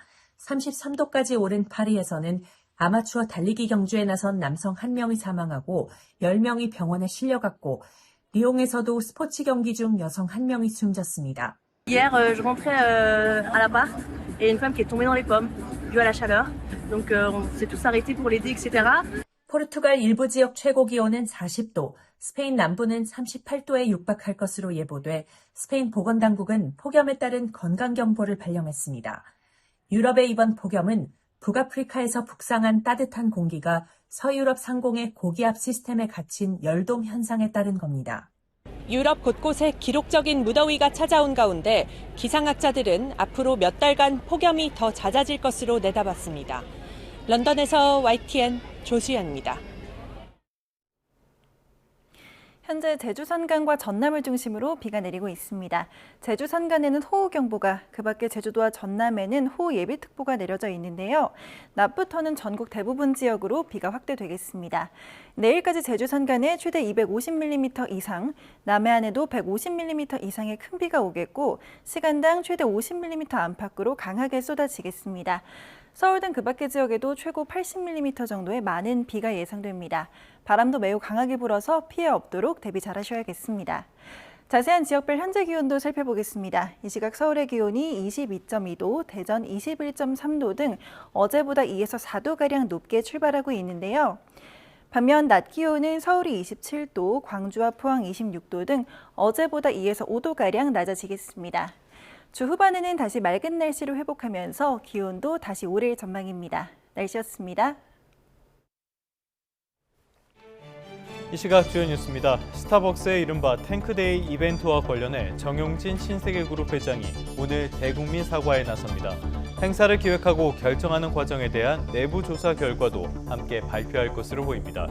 33도까지 오른 파리에서는 아마추어 달리기 경주에 나선 남성 1명이 사망하고 10명이 병원에 실려갔고 리옹에서도 스포츠 경기 중 여성 1명이 숨졌습니다. Hier, je rentrais à l'appart et une femme qui est tombée dans les pommes due à la chaleur. Donc on s'est tous arrêtés pour l'aider, etc. 포르투갈 일부 지역 최고 기온은 40도, 스페인 남부는 38도에 육박할 것으로 예보돼 스페인 보건당국은 폭염에 따른 건강경보를 발령했습니다. 유럽의 이번 폭염은 북아프리카에서 북상한 따뜻한 공기가 서유럽 상공의 고기압 시스템에 갇힌 열돔 현상에 따른 겁니다. 유럽 곳곳에 기록적인 무더위가 찾아온 가운데 기상학자들은 앞으로 몇 달간 폭염이 더 잦아질 것으로 내다봤습니다. 런던에서 YTN 조수연입니다. 현재 제주 산간과 전남을 중심으로 비가 내리고 있습니다. 제주 산간에는 호우경보가, 그 밖에 제주도와 전남에는 호우예비특보가 내려져 있는데요. 낮부터는 전국 대부분 지역으로 비가 확대되겠습니다. 내일까지 제주 산간에 최대 250mm 이상, 남해안에도 150mm 이상의 큰 비가 오겠고 시간당 최대 50mm 안팎으로 강하게 쏟아지겠습니다. 서울 등 그 밖의 지역에도 최고 80mm 정도의 많은 비가 예상됩니다. 바람도 매우 강하게 불어서 피해 없도록 대비 잘하셔야겠습니다. 자세한 지역별 현재 기온도 살펴보겠습니다. 이 시각 서울의 기온이 22.2도, 대전 21.3도 등 어제보다 2에서 4도가량 높게 출발하고 있는데요. 반면 낮 기온은 서울이 27도, 광주와 포항 26도 등 어제보다 2에서 5도가량 낮아지겠습니다. 주 후반에는 다시 맑은 날씨로 회복하면서 기온도 다시 오를 전망입니다. 날씨였습니다. 이 시각 주요 뉴스입니다. 스타벅스의 이른바 탱크데이 이벤트와 관련해 정용진 신세계그룹 회장이 오늘 대국민 사과에 나섭니다. 행사를 기획하고 결정하는 과정에 대한 내부 조사 결과도 함께 발표할 것으로 보입니다.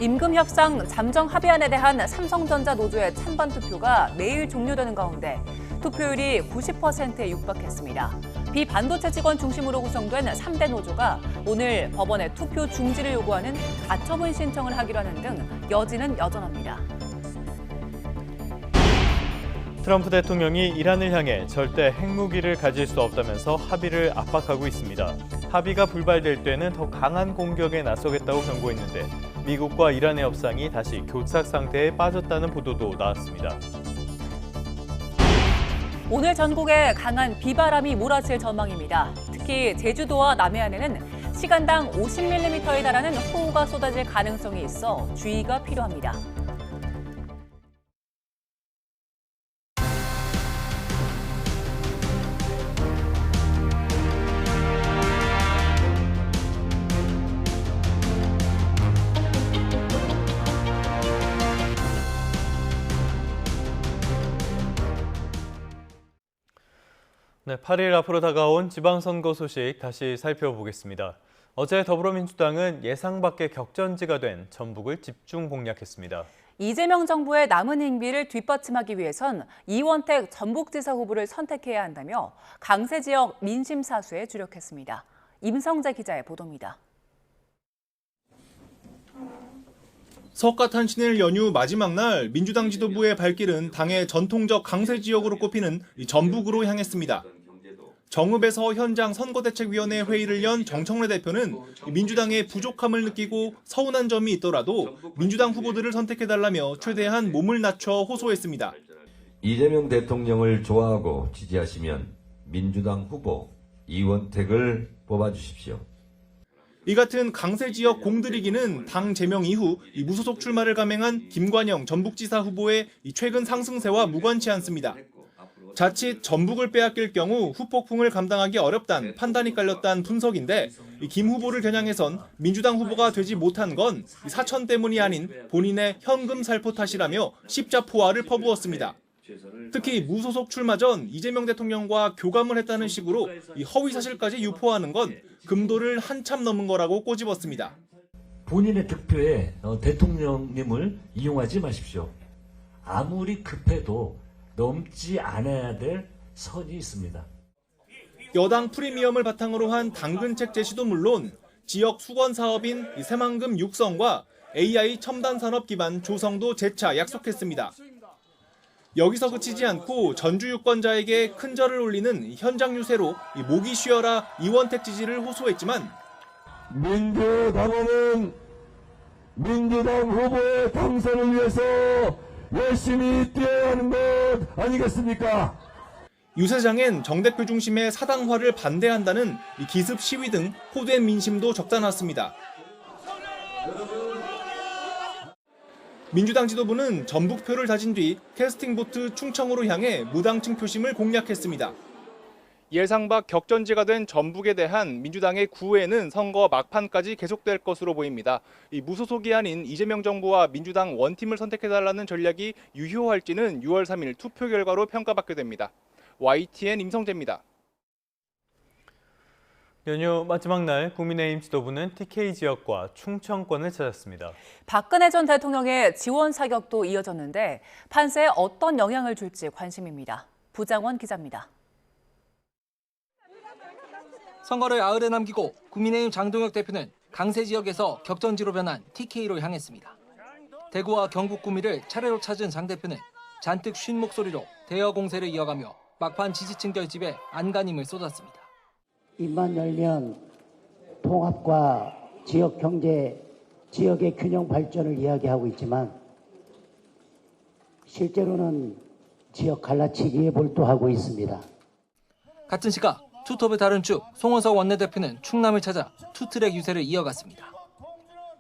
임금 협상 잠정 합의안에 대한 삼성전자 노조의 찬반 투표가 내일 종료되는 가운데 투표율이 90%에 육박했습니다. 비반도체 직원 중심으로 구성된 3대 노조가 오늘 법원에 투표 중지를 요구하는 가처분 신청을 하기로 하는 등 여지는 여전합니다. 트럼프 대통령이 이란을 향해 절대 핵무기를 가질 수 없다면서 합의를 압박하고 있습니다. 합의가 불발될 때는 더 강한 공격에 나서겠다고 경고했는데 미국과 이란의 협상이 다시 교착 상태에 빠졌다는 보도도 나왔습니다. 오늘 전국에 강한 비바람이 몰아칠 전망입니다. 특히 제주도와 남해안에는 시간당 50mm에 달하는 호우가 쏟아질 가능성이 있어 주의가 필요합니다. 네, 8일 앞으로 다가온 지방선거 소식 다시 살펴보겠습니다. 어제 더불어민주당은 예상 밖의 격전지가 된 전북을 집중 공략했습니다. 이재명 정부의 남은 임기를 뒷받침하기 위해선 이원택 전북지사 후보를 선택해야 한다며 강세 지역 민심 사수에 주력했습니다. 임성재 기자의 보도입니다. 석가탄신일 연휴 마지막 날 민주당 지도부의 발길은 당의 전통적 강세 지역으로 꼽히는 전북으로 향했습니다. 정읍에서 현장 선거대책위원회 회의를 연 정청래 대표는 민주당의 부족함을 느끼고 서운한 점이 있더라도 민주당 후보들을 선택해달라며 최대한 몸을 낮춰 호소했습니다. 이재명 대통령을 좋아하고 지지하시면 민주당 후보 이원택을 뽑아주십시오. 이 같은 강세 지역 공들이기는 당 제명 이후 무소속 출마를 감행한 김관영 전북지사 후보의 최근 상승세와 무관치 않습니다. 자칫 전북을 빼앗길 경우 후폭풍을 감당하기 어렵다는 판단이 깔렸다는 분석인데 김 후보를 겨냥해선 민주당 후보가 되지 못한 건 사천 때문이 아닌 본인의 현금 살포 탓이라며 십자포화를 퍼부었습니다. 특히 무소속 출마 전 이재명 대통령과 교감을 했다는 식으로 허위 사실까지 유포하는 건 금도를 한참 넘은 거라고 꼬집었습니다. 본인의 득표에 대통령님을 이용하지 마십시오. 아무리 급해도 넘지 않아야 될 선이 있습니다. 여당 프리미엄을 바탕으로 한 당근책 제시도 물론 지역 수건 사업인 새만금 육성과 AI 첨단 산업 기반 조성도 재차 약속했습니다. 여기서 그치지 않고 전주 유권자에게 큰 절을 올리는 현장 유세로 목이 쉬어라 이원택 지지를 호소했지만 민주당원은 민주당 후보의 당선을 위해서 열심히 뛰어야 하는 것 아니겠습니까? 유세장엔 정 대표 중심의 사당화를 반대한다는 기습 시위 등 호된 민심도 적잖았습니다. 민주당 지도부는 전북표를 다진 뒤 캐스팅보트 충청으로 향해 무당층 표심을 공략했습니다. 예상 밖 격전지가 된 전북에 대한 민주당의 구애는 선거 막판까지 계속될 것으로 보입니다. 이 무소속이 아닌 이재명 정부와 민주당 원팀을 선택해달라는 전략이 유효할지는 6월 3일 투표 결과로 평가받게 됩니다. YTN 임성재입니다. 연휴 마지막 날 국민의힘 지도부는 TK 지역과 충청권을 찾았습니다. 박근혜 전 대통령의 지원 사격도 이어졌는데 판세에 어떤 영향을 줄지 관심입니다. 부장원 기자입니다. 선거를 나흘에 남기고 국민의힘 장동혁 대표는 강세 지역에서 격전지로 변한 TK로 향했습니다. 대구와 경북 구미를 차례로 찾은 장 대표는 잔뜩 쉰 목소리로 대여 공세를 이어가며 막판 지지층 결집에 안간힘을 쏟았습니다. 입만 열면 통합과 지역 경제, 지역의 균형 발전을 이야기하고 있지만 실제로는 지역 갈라치기에 몰두하고 있습니다. 같은 시각 투톱의 다른 축 송원석 원내대표는 충남을 찾아 투트랙 유세를 이어갔습니다.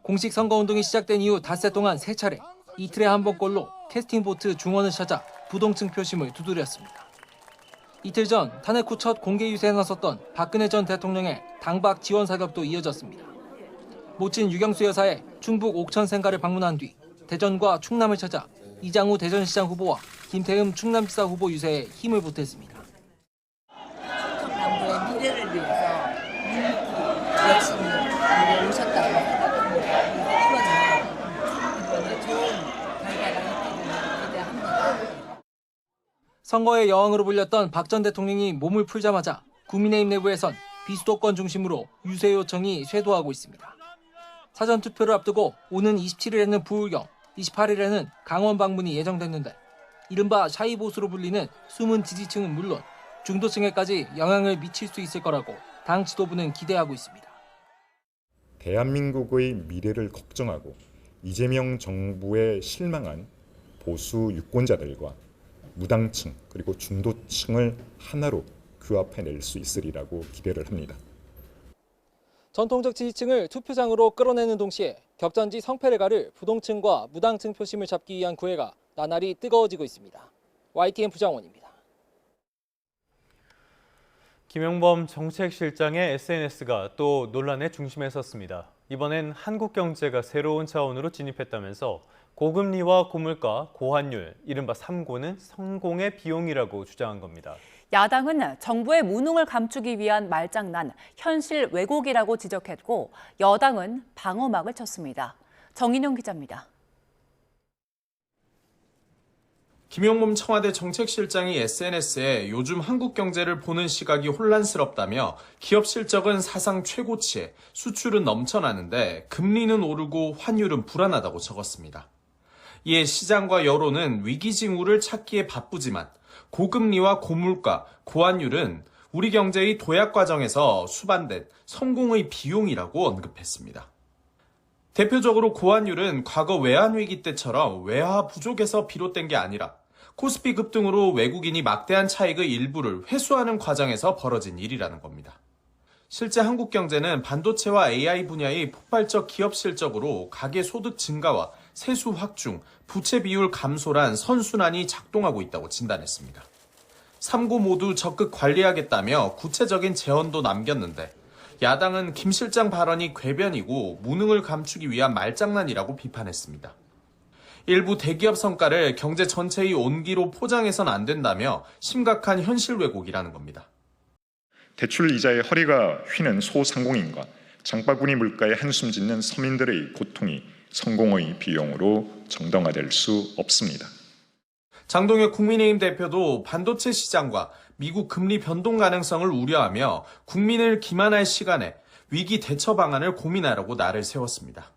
공식 선거운동이 시작된 이후 닷새 동안 3차례 이틀에 한 번꼴로 캐스팅보트 중원을 찾아 부동층 표심을 두드렸습니다. 이틀 전 탄핵 후 첫 공개 유세에 나섰던 박근혜 전 대통령의 당박 지원 사격도 이어졌습니다. 모친 유경수 여사의 충북 옥천 생가를 방문한 뒤 대전과 충남을 찾아 이장우 대전시장 후보와 김태흠 충남지사 후보 유세에 힘을 보탰습니다. 선거의 여왕으로 불렸던 박 전 대통령이 몸을 풀자마자 국민의힘 내부에선 비수도권 중심으로 유세 요청이 쇄도하고 있습니다. 사전투표를 앞두고 오는 27일에는 부울경, 28일에는 강원 방문이 예정됐는데 이른바 샤이보수로 불리는 숨은 지지층은 물론 중도층에까지 영향을 미칠 수 있을 거라고 당 지도부는 기대하고 있습니다. 대한민국의 미래를 걱정하고 이재명 정부에 실망한 보수 유권자들과 무당층 그리고 중도층을 하나로 규합해낼 수 있으리라고 기대를 합니다. 전통적 지지층을 투표장으로 끌어내는 동시에 격전지 성패를 가를 부동층과 무당층 표심을 잡기 위한 구애가 나날이 뜨거워지고 있습니다. YTN 부장원입니다. 김영범 정책실장의 SNS가 또 논란의 중심에 섰습니다. 이번엔 한국 경제가 새로운 차원으로 진입했다면서 고금리와 고물가, 고환율, 이른바 3고는 성공의 비용이라고 주장한 겁니다. 야당은 정부의 무능을 감추기 위한 말장난, 현실 왜곡이라고 지적했고 여당은 방어막을 쳤습니다. 정인용 기자입니다. 김영범 청와대 정책실장이 SNS에 요즘 한국 경제를 보는 시각이 혼란스럽다며 기업 실적은 사상 최고치에 수출은 넘쳐나는데 금리는 오르고 환율은 불안하다고 적었습니다. 이에 시장과 여론은 위기 징후를 찾기에 바쁘지만 고금리와 고물가, 고환율은 우리 경제의 도약 과정에서 수반된 성공의 비용이라고 언급했습니다. 대표적으로 고환율은 과거 외환위기 때처럼 외화 부족에서 비롯된 게 아니라 코스피 급등으로 외국인이 막대한 차익의 일부를 회수하는 과정에서 벌어진 일이라는 겁니다. 실제 한국 경제는 반도체와 AI 분야의 폭발적 기업 실적으로 가계 소득 증가와 세수 확충, 부채 비율 감소란 선순환이 작동하고 있다고 진단했습니다. 3고 모두 적극 관리하겠다며 구체적인 제언도 남겼는데 야당은 김 실장 발언이 궤변이고 무능을 감추기 위한 말장난이라고 비판했습니다. 일부 대기업 성과를 경제 전체의 온기로 포장해선 안 된다며 심각한 현실 왜곡이라는 겁니다. 대출 이자의 허리가 휘는 소상공인과 장바구니 물가에 한숨 짓는 서민들의 고통이 성공의 비용으로 정당화될 수 없습니다. 장동혁 국민의힘 대표도 반도체 시장과 미국 금리 변동 가능성을 우려하며 국민을 기만할 시간에 위기 대처 방안을 고민하라고 날을 세웠습니다.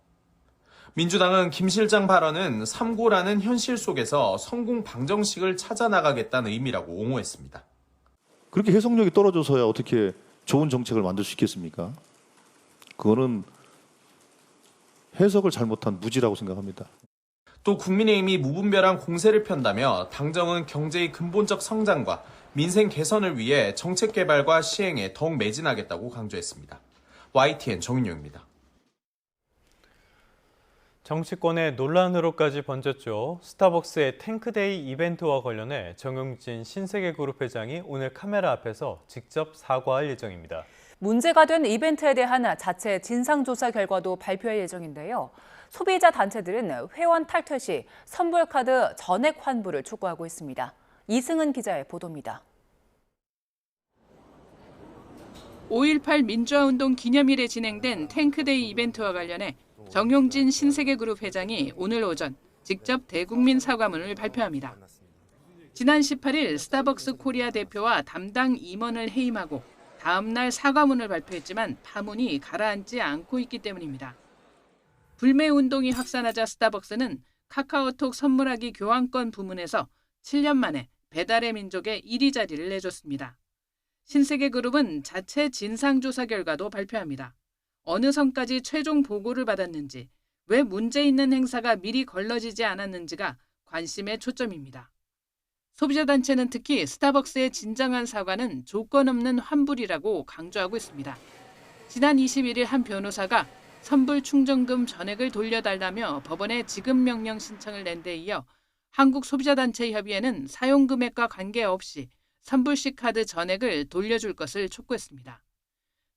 민주당은 김 실장 발언은 3고라는 현실 속에서 성공 방정식을 찾아 나가겠다는 의미라고 옹호했습니다. 그렇게 해석력이 떨어져서야 어떻게 좋은 정책을 만들 수 있겠습니까? 그거는 해석을 잘못한 무지라고 생각합니다. 또 국민의힘이 무분별한 공세를 편다며 당정은 경제의 근본적 성장과 민생 개선을 위해 정책 개발과 시행에 더욱 매진하겠다고 강조했습니다. YTN 정인용입니다. 정치권의 논란으로까지 번졌죠. 스타벅스의 탱크데이 이벤트와 관련해 정용진 신세계그룹 회장이 오늘 카메라 앞에서 직접 사과할 예정입니다. 문제가 된 이벤트에 대한 자체 진상조사 결과도 발표할 예정인데요. 소비자 단체들은 회원 탈퇴 시 선불카드 전액 환불을 촉구하고 있습니다. 이승은 기자의 보도입니다. 5.18 민주화운동 기념일에 진행된 탱크데이 이벤트와 관련해 정용진 신세계그룹 회장이 오늘 오전 직접 대국민 사과문을 발표합니다. 지난 18일 스타벅스 코리아 대표와 담당 임원을 해임하고 다음 날 사과문을 발표했지만 파문이 가라앉지 않고 있기 때문입니다. 불매 운동이 확산하자 스타벅스는 카카오톡 선물하기 교환권 부문에서 7년 만에 배달의 민족에 1위 자리를 내줬습니다. 신세계그룹은 자체 진상조사 결과도 발표합니다. 어느 선까지 최종 보고를 받았는지, 왜 문제 있는 행사가 미리 걸러지지 않았는지가 관심의 초점입니다. 소비자단체는 특히 스타벅스의 진정한 사과는 조건 없는 환불이라고 강조하고 있습니다. 지난 21일 한 변호사가 선불 충전금 전액을 돌려달라며 법원에 지급 명령 신청을 낸 데 이어 한국소비자단체협의회는 사용금액과 관계없이 선불식 카드 전액을 돌려줄 것을 촉구했습니다.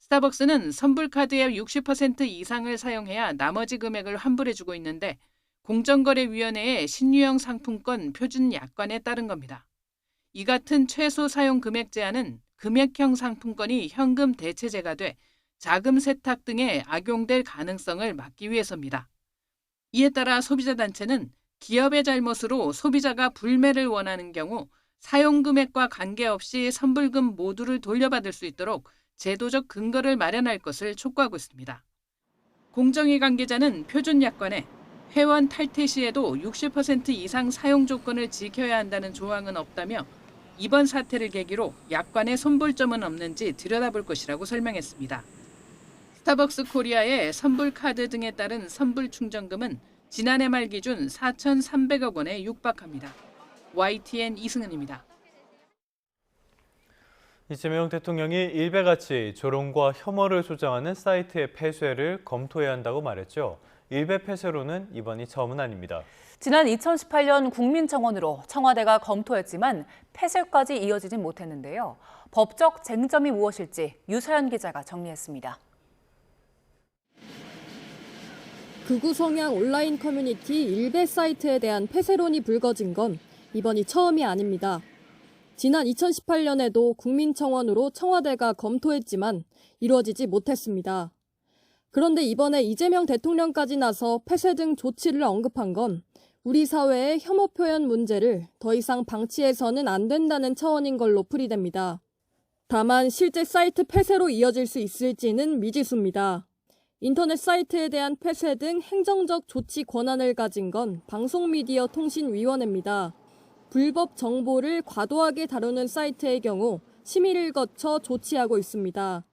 스타벅스는 선불카드의 60% 이상을 사용해야 나머지 금액을 환불해주고 있는데 공정거래위원회의 신유형 상품권 표준 약관에 따른 겁니다. 이 같은 최소 사용 금액 제한은 금액형 상품권이 현금 대체제가 돼 자금 세탁 등에 악용될 가능성을 막기 위해서입니다. 이에 따라 소비자단체는 기업의 잘못으로 소비자가 불매를 원하는 경우 사용 금액과 관계없이 선불금 모두를 돌려받을 수 있도록 제도적 근거를 마련할 것을 촉구하고 있습니다. 공정위 관계자는 표준 약관에 회원 탈퇴 시에도 60% 이상 사용 조건을 지켜야 한다는 조항은 없다며 이번 사태를 계기로 약관에 손볼점은 없는지 들여다볼 것이라고 설명했습니다. 스타벅스 코리아의 선불 카드 등에 따른 선불 충전금은 지난해 말 기준 4,300억 원에 육박합니다. YTN 이승은입니다. 이재명 대통령이 일베같이 조롱과 혐오를 조장하는 사이트의 폐쇄를 검토해야 한다고 말했죠. 일베 폐쇄로는 이번이 처음은 아닙니다. 지난 2018년 국민청원으로 청와대가 검토했지만 폐쇄까지 이어지진 못했는데요. 법적 쟁점이 무엇일지 유서연 기자가 정리했습니다. 극우 성향 온라인 커뮤니티 일베 사이트에 대한 폐쇄론이 불거진 건 이번이 처음이 아닙니다. 지난 2018년에도 국민청원으로 청와대가 검토했지만 이루어지지 못했습니다. 그런데 이번에 이재명 대통령까지 나서 폐쇄 등 조치를 언급한 건 우리 사회의 혐오 표현 문제를 더 이상 방치해서는 안 된다는 차원인 걸로 풀이됩니다. 다만 실제 사이트 폐쇄로 이어질 수 있을지는 미지수입니다. 인터넷 사이트에 대한 폐쇄 등 행정적 조치 권한을 가진 건 방송미디어통신위원회입니다. 불법 정보를 과도하게 다루는 사이트의 경우 심의를 거쳐 조치하고 있습니다.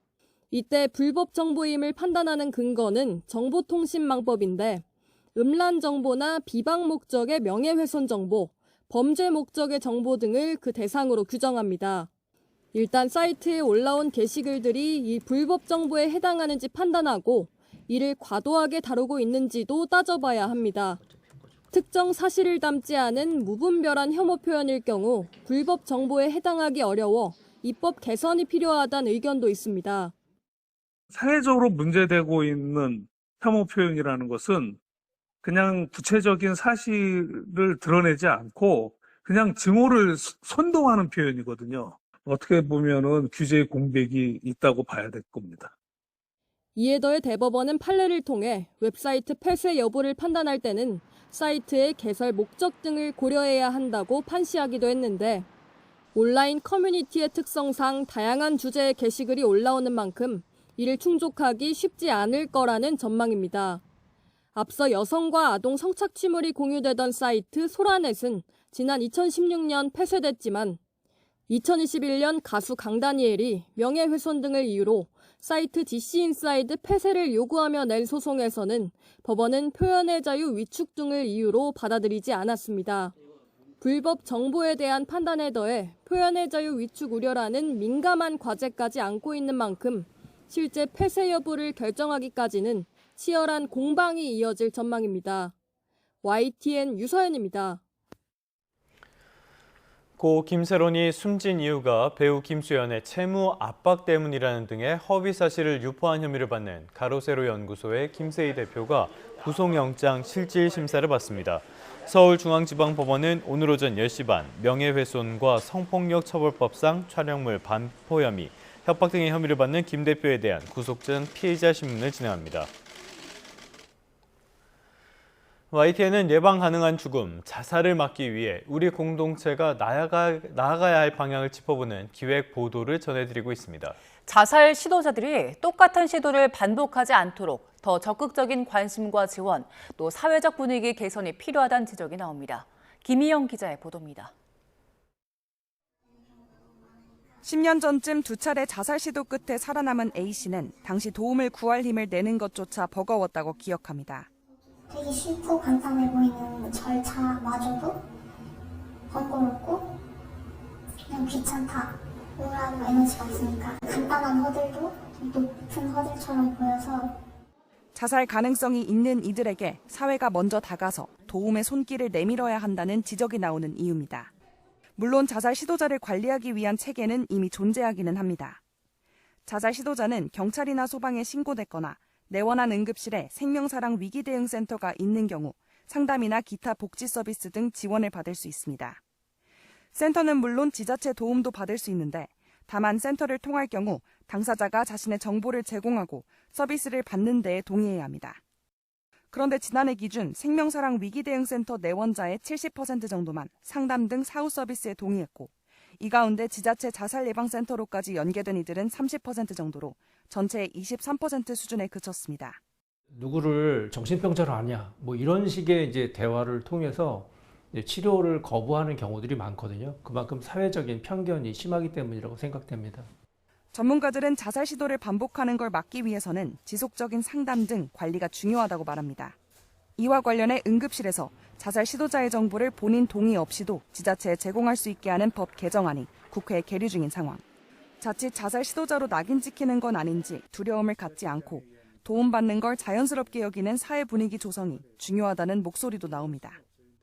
이때 불법 정보임을 판단하는 근거는 정보통신망법인데 음란 정보나 비방 목적의 명예훼손 정보, 범죄 목적의 정보 등을 그 대상으로 규정합니다. 일단 사이트에 올라온 게시글들이 이 불법 정보에 해당하는지 판단하고 이를 과도하게 다루고 있는지도 따져봐야 합니다. 특정 사실을 담지 않은 무분별한 혐오 표현일 경우 불법 정보에 해당하기 어려워 입법 개선이 필요하다는 의견도 있습니다. 사회적으로 문제되고 있는 혐오 표현이라는 것은 그냥 구체적인 사실을 드러내지 않고 그냥 증오를 선동하는 표현이거든요. 어떻게 보면은 규제의 공백이 있다고 봐야 될 겁니다. 이에 더해 대법원은 판례를 통해 웹사이트 폐쇄 여부를 판단할 때는 사이트의 개설 목적 등을 고려해야 한다고 판시하기도 했는데 온라인 커뮤니티의 특성상 다양한 주제의 게시글이 올라오는 만큼 이를 충족하기 쉽지 않을 거라는 전망입니다. 앞서 여성과 아동 성착취물이 공유되던 사이트 소라넷은 지난 2016년 폐쇄됐지만 2021년 가수 강다니엘이 명예훼손 등을 이유로 사이트 DC인사이드 폐쇄를 요구하며 낸 소송에서는 법원은 표현의 자유 위축 등을 이유로 받아들이지 않았습니다. 불법 정보에 대한 판단에 더해 표현의 자유 위축 우려라는 민감한 과제까지 안고 있는 만큼 실제 폐쇄 여부를 결정하기까지는 치열한 공방이 이어질 전망입니다. YTN 유서연입니다. 고 김세론이 숨진 이유가 배우 김수현의 채무 압박 때문이라는 등의 허위 사실을 유포한 혐의를 받는 가로세로 연구소의 김세희 대표가 구속영장 실질 심사를 받습니다. 서울중앙지방법원은 오늘 오전 10시 반 명예훼손과 성폭력 처벌법상 촬영물 반포 혐의, 협박 등의 혐의를 받는 김 대표에 대한 구속전 피의자 심문을 진행합니다. YTN은 예방 가능한 죽음, 자살을 막기 위해 우리 공동체가 나아가야 할 방향을 짚어보는 기획 보도를 전해드리고 있습니다. 자살 시도자들이 똑같은 시도를 반복하지 않도록 더 적극적인 관심과 지원, 또 사회적 분위기 개선이 필요하다는 지적이 나옵니다. 김희영 기자의 보도입니다. 10년 전쯤 두 차례 자살 시도 끝에 살아남은 A씨는 당시 도움을 구할 힘을 내는 것조차 버거웠다고 기억합니다. 되게 쉽고 간단해 보이는 절차마저도 번거롭고 그냥 귀찮다. 우울하고 에너지가 없으니까 간단한 허들도 높은 허들처럼 보여서 자살 가능성이 있는 이들에게 사회가 먼저 다가서 도움의 손길을 내밀어야 한다는 지적이 나오는 이유입니다. 물론 자살 시도자를 관리하기 위한 체계는 이미 존재하기는 합니다. 자살 시도자는 경찰이나 소방에 신고됐거나 내원한 응급실에 생명사랑 위기대응센터가 있는 경우 상담이나 기타 복지 서비스 등 지원을 받을 수 있습니다. 센터는 물론 지자체 도움도 받을 수 있는데 다만 센터를 통할 경우 당사자가 자신의 정보를 제공하고 서비스를 받는 데에 동의해야 합니다. 그런데 지난해 기준 생명사랑 위기대응센터 내원자의 70% 정도만 상담 등 사후 서비스에 동의했고, 이 가운데 지자체 자살예방센터로까지 연계된 이들은 30% 정도로 전체의 23% 수준에 그쳤습니다. 누구를 정신병자로 아냐, 뭐 이런 식의 이제 대화를 통해서 이제 치료를 거부하는 경우들이 많거든요. 그만큼 사회적인 편견이 심하기 때문이라고 생각됩니다. 전문가들은 자살 시도를 반복하는 걸 막기 위해서는 지속적인 상담 등 관리가 중요하다고 말합니다. 이와 관련해 응급실에서 자살 시도자의 정보를 본인 동의 없이도 지자체에 제공할 수 있게 하는 법 개정안이 국회에 계류 중인 상황. 자칫 자살 시도자로 낙인 찍히는 건 아닌지 두려움을 갖지 않고 도움받는 걸 자연스럽게 여기는 사회 분위기 조성이 중요하다는 목소리도 나옵니다.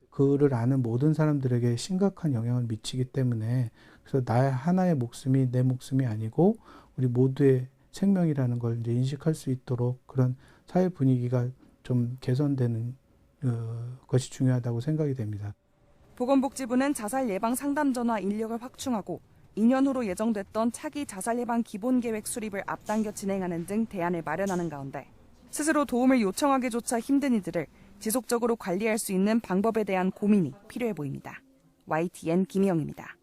그를 아는 모든 사람들에게 심각한 영향을 미치기 때문에, 그래서 나의 하나의 목숨이 내 목숨이 아니고 우리 모두의 생명이라는 걸 이제 인식할 수 있도록 그런 사회 분위기가 좀 개선되는 것이 중요하다고 생각이 됩니다. 보건복지부는 자살 예방 상담 전화 인력을 확충하고 2년 후로 예정됐던 차기 자살 예방 기본계획 수립을 앞당겨 진행하는 등 대안을 마련하는 가운데, 스스로 도움을 요청하기조차 힘든 이들을 지속적으로 관리할 수 있는 방법에 대한 고민이 필요해 보입니다. YTN 김희영입니다.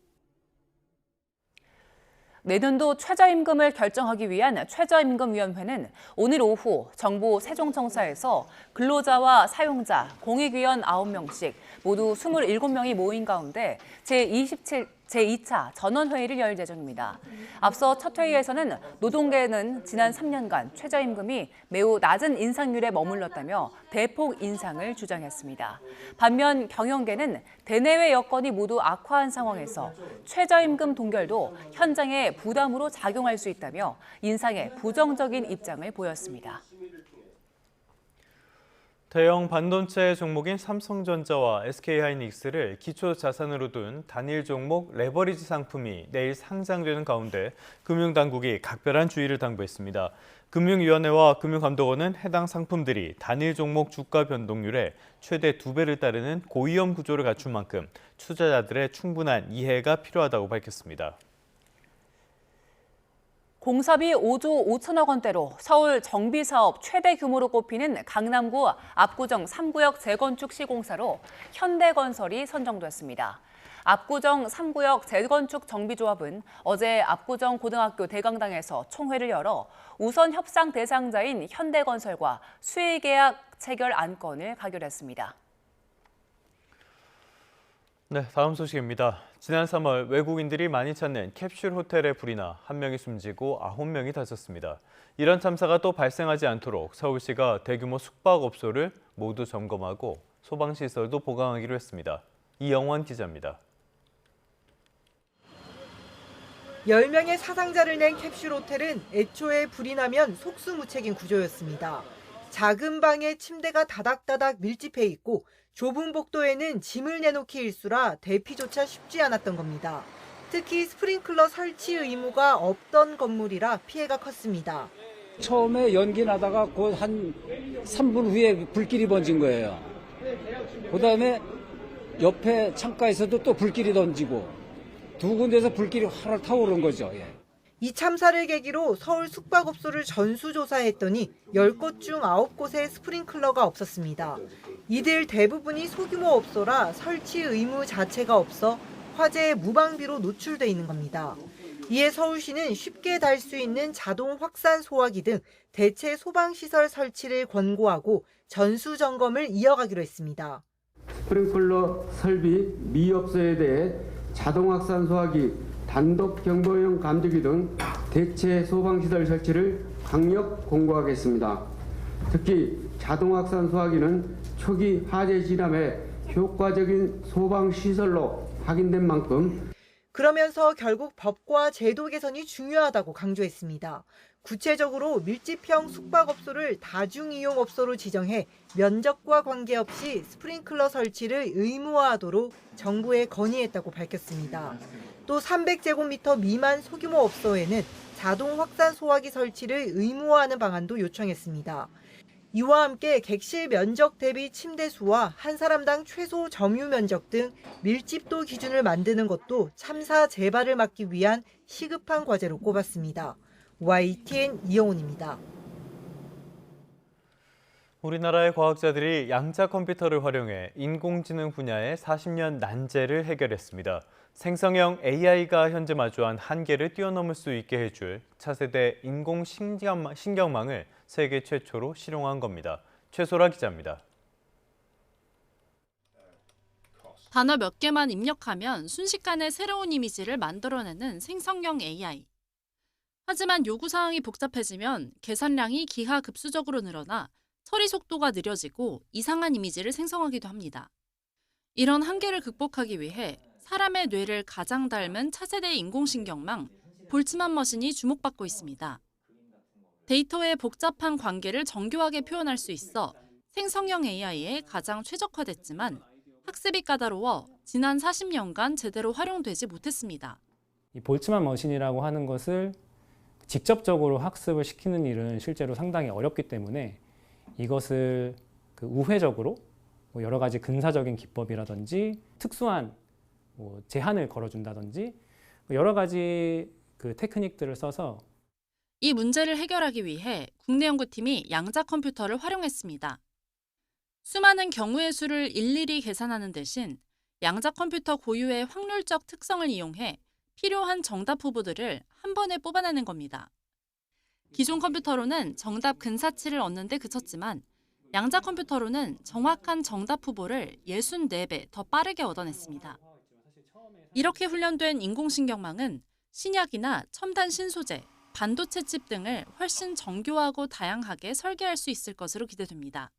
내년도 최저임금을 결정하기 위한 최저임금위원회는 오늘 오후 정부 세종청사에서 근로자와 사용자, 공익위원 9명씩 모두 27명이 모인 가운데 제2차 전원회의를 열 예정입니다. 앞서 첫 회의에서는 노동계는 지난 3년간 최저임금이 매우 낮은 인상률에 머물렀다며 대폭 인상을 주장했습니다. 반면 경영계는 대내외 여건이 모두 악화한 상황에서 최저임금 동결도 현장에 부담으로 작용할 수 있다며 인상에 부정적인 입장을 보였습니다. 대형 반도체 종목인 삼성전자와 SK하이닉스를 기초 자산으로 둔 단일 종목 레버리지 상품이 내일 상장되는 가운데 금융당국이 각별한 주의를 당부했습니다. 금융위원회와 금융감독원은 해당 상품들이 단일 종목 주가 변동률에 최대 2배를 따르는 고위험 구조를 갖춘 만큼 투자자들의 충분한 이해가 필요하다고 밝혔습니다. 공사비 5조 5천억 원대로 서울 정비사업 최대 규모로 꼽히는 강남구 압구정 3구역 재건축 시공사로 현대건설이 선정됐습니다. 압구정 3구역 재건축 정비조합은 어제 압구정 고등학교 대강당에서 총회를 열어 우선 협상 대상자인 현대건설과 수의계약 체결 안건을 가결했습니다. 네, 다음 소식입니다. 지난 3월 외국인들이 많이 찾는 캡슐 호텔에 불이 나 1명이 숨지고 9명이 다쳤습니다. 이런 참사가 또 발생하지 않도록 서울시가 대규모 숙박업소를 모두 점검하고 소방시설도 보강하기로 했습니다. 이영원 기자입니다. 10명의 사상자를 낸 캡슐 호텔은 애초에 불이 나면 속수무책인 구조였습니다. 작은 방에 침대가 다닥다닥 밀집해 있고 좁은 복도에는 짐을 내놓기 일쑤라 대피조차 쉽지 않았던 겁니다. 특히 스프링클러 설치 의무가 없던 건물이라 피해가 컸습니다. 처음에 연기 나다가 곧 한 3분 후에 불길이 번진 거예요. 그다음에 옆에 창가에서도 또 불길이 던지고 두 군데서 불길이 활활 타오른 거죠. 이 참사를 계기로 서울 숙박업소를 전수조사했더니 10곳 중 9곳에 스프링클러가 없었습니다. 이들 대부분이 소규모 업소라 설치 의무 자체가 없어 화재의 무방비로 노출돼 있는 겁니다. 이에 서울시는 쉽게 달 수 있는 자동 확산 소화기 등 대체 소방시설 설치를 권고하고 전수점검을 이어가기로 했습니다. 스프링클러 설비 미업소에 대해 자동 확산 소화기, 단독 경보용 감지기 등 대체 소방시설 설치를 강력 권고하겠습니다. 특히 자동 확산 소화기는 초기 화재 진압에 효과적인 소방시설로 확인된 만큼 그러면서 결국 법과 제도 개선이 중요하다고 강조했습니다. 구체적으로 밀집형 숙박업소를 다중이용업소로 지정해 면적과 관계없이 스프링클러 설치를 의무화하도록 정부에 건의했다고 밝혔습니다. 또 300제곱미터 미만 소규모 업소에는 자동 확산 소화기 설치를 의무화하는 방안도 요청했습니다. 이와 함께 객실 면적 대비 침대 수와 한 사람당 최소 점유 면적 등 밀집도 기준을 만드는 것도 참사 재발을 막기 위한 시급한 과제로 꼽았습니다. YTN 이영훈입니다. 우리나라의 과학자들이 양자 컴퓨터를 활용해 인공지능 분야의 40년 난제를 해결했습니다. 생성형 AI가 현재 마주한 한계를 뛰어넘을 수 있게 해줄 차세대 인공신경망을 세계 최초로 실용한 겁니다. 최소라 기자입니다. 단어 몇 개만 입력하면 순식간에 새로운 이미지를 만들어내는 생성형 AI. 하지만 요구사항이 복잡해지면 계산량이 기하급수적으로 늘어나 처리 속도가 느려지고 이상한 이미지를 생성하기도 합니다. 이런 한계를 극복하기 위해 사람의 뇌를 가장 닮은 차세대 인공신경망 볼츠만 머신이 주목받고 있습니다. 데이터의 복잡한 관계를 정교하게 표현할 수 있어 생성형 AI에 가장 최적화됐지만 학습이 까다로워 지난 40년간 제대로 활용되지 못했습니다. 이 볼츠만 머신이라고 하는 것을 직접적으로 학습을 시키는 일은 실제로 상당히 어렵기 때문에 이것을 우회적으로 여러 가지 근사적인 기법이라든지 특수한 제한을 걸어준다든지 여러 가지 테크닉들을 써서 이 문제를 해결하기 위해 국내 연구팀이 양자 컴퓨터를 활용했습니다. 수많은 경우의 수를 일일이 계산하는 대신 양자 컴퓨터 고유의 확률적 특성을 이용해 필요한 정답 후보들을 한 번에 뽑아내는 겁니다. 기존 컴퓨터로는 정답 근사치를 얻는 데 그쳤지만 양자 컴퓨터로는 정확한 정답 후보를 64배 더 빠르게 얻어냈습니다. 이렇게 훈련된 인공신경망은 신약이나 첨단 신소재, 반도체 칩 등을 훨씬 정교하고 다양하게 설계할 수 있을 것으로 기대됩니다.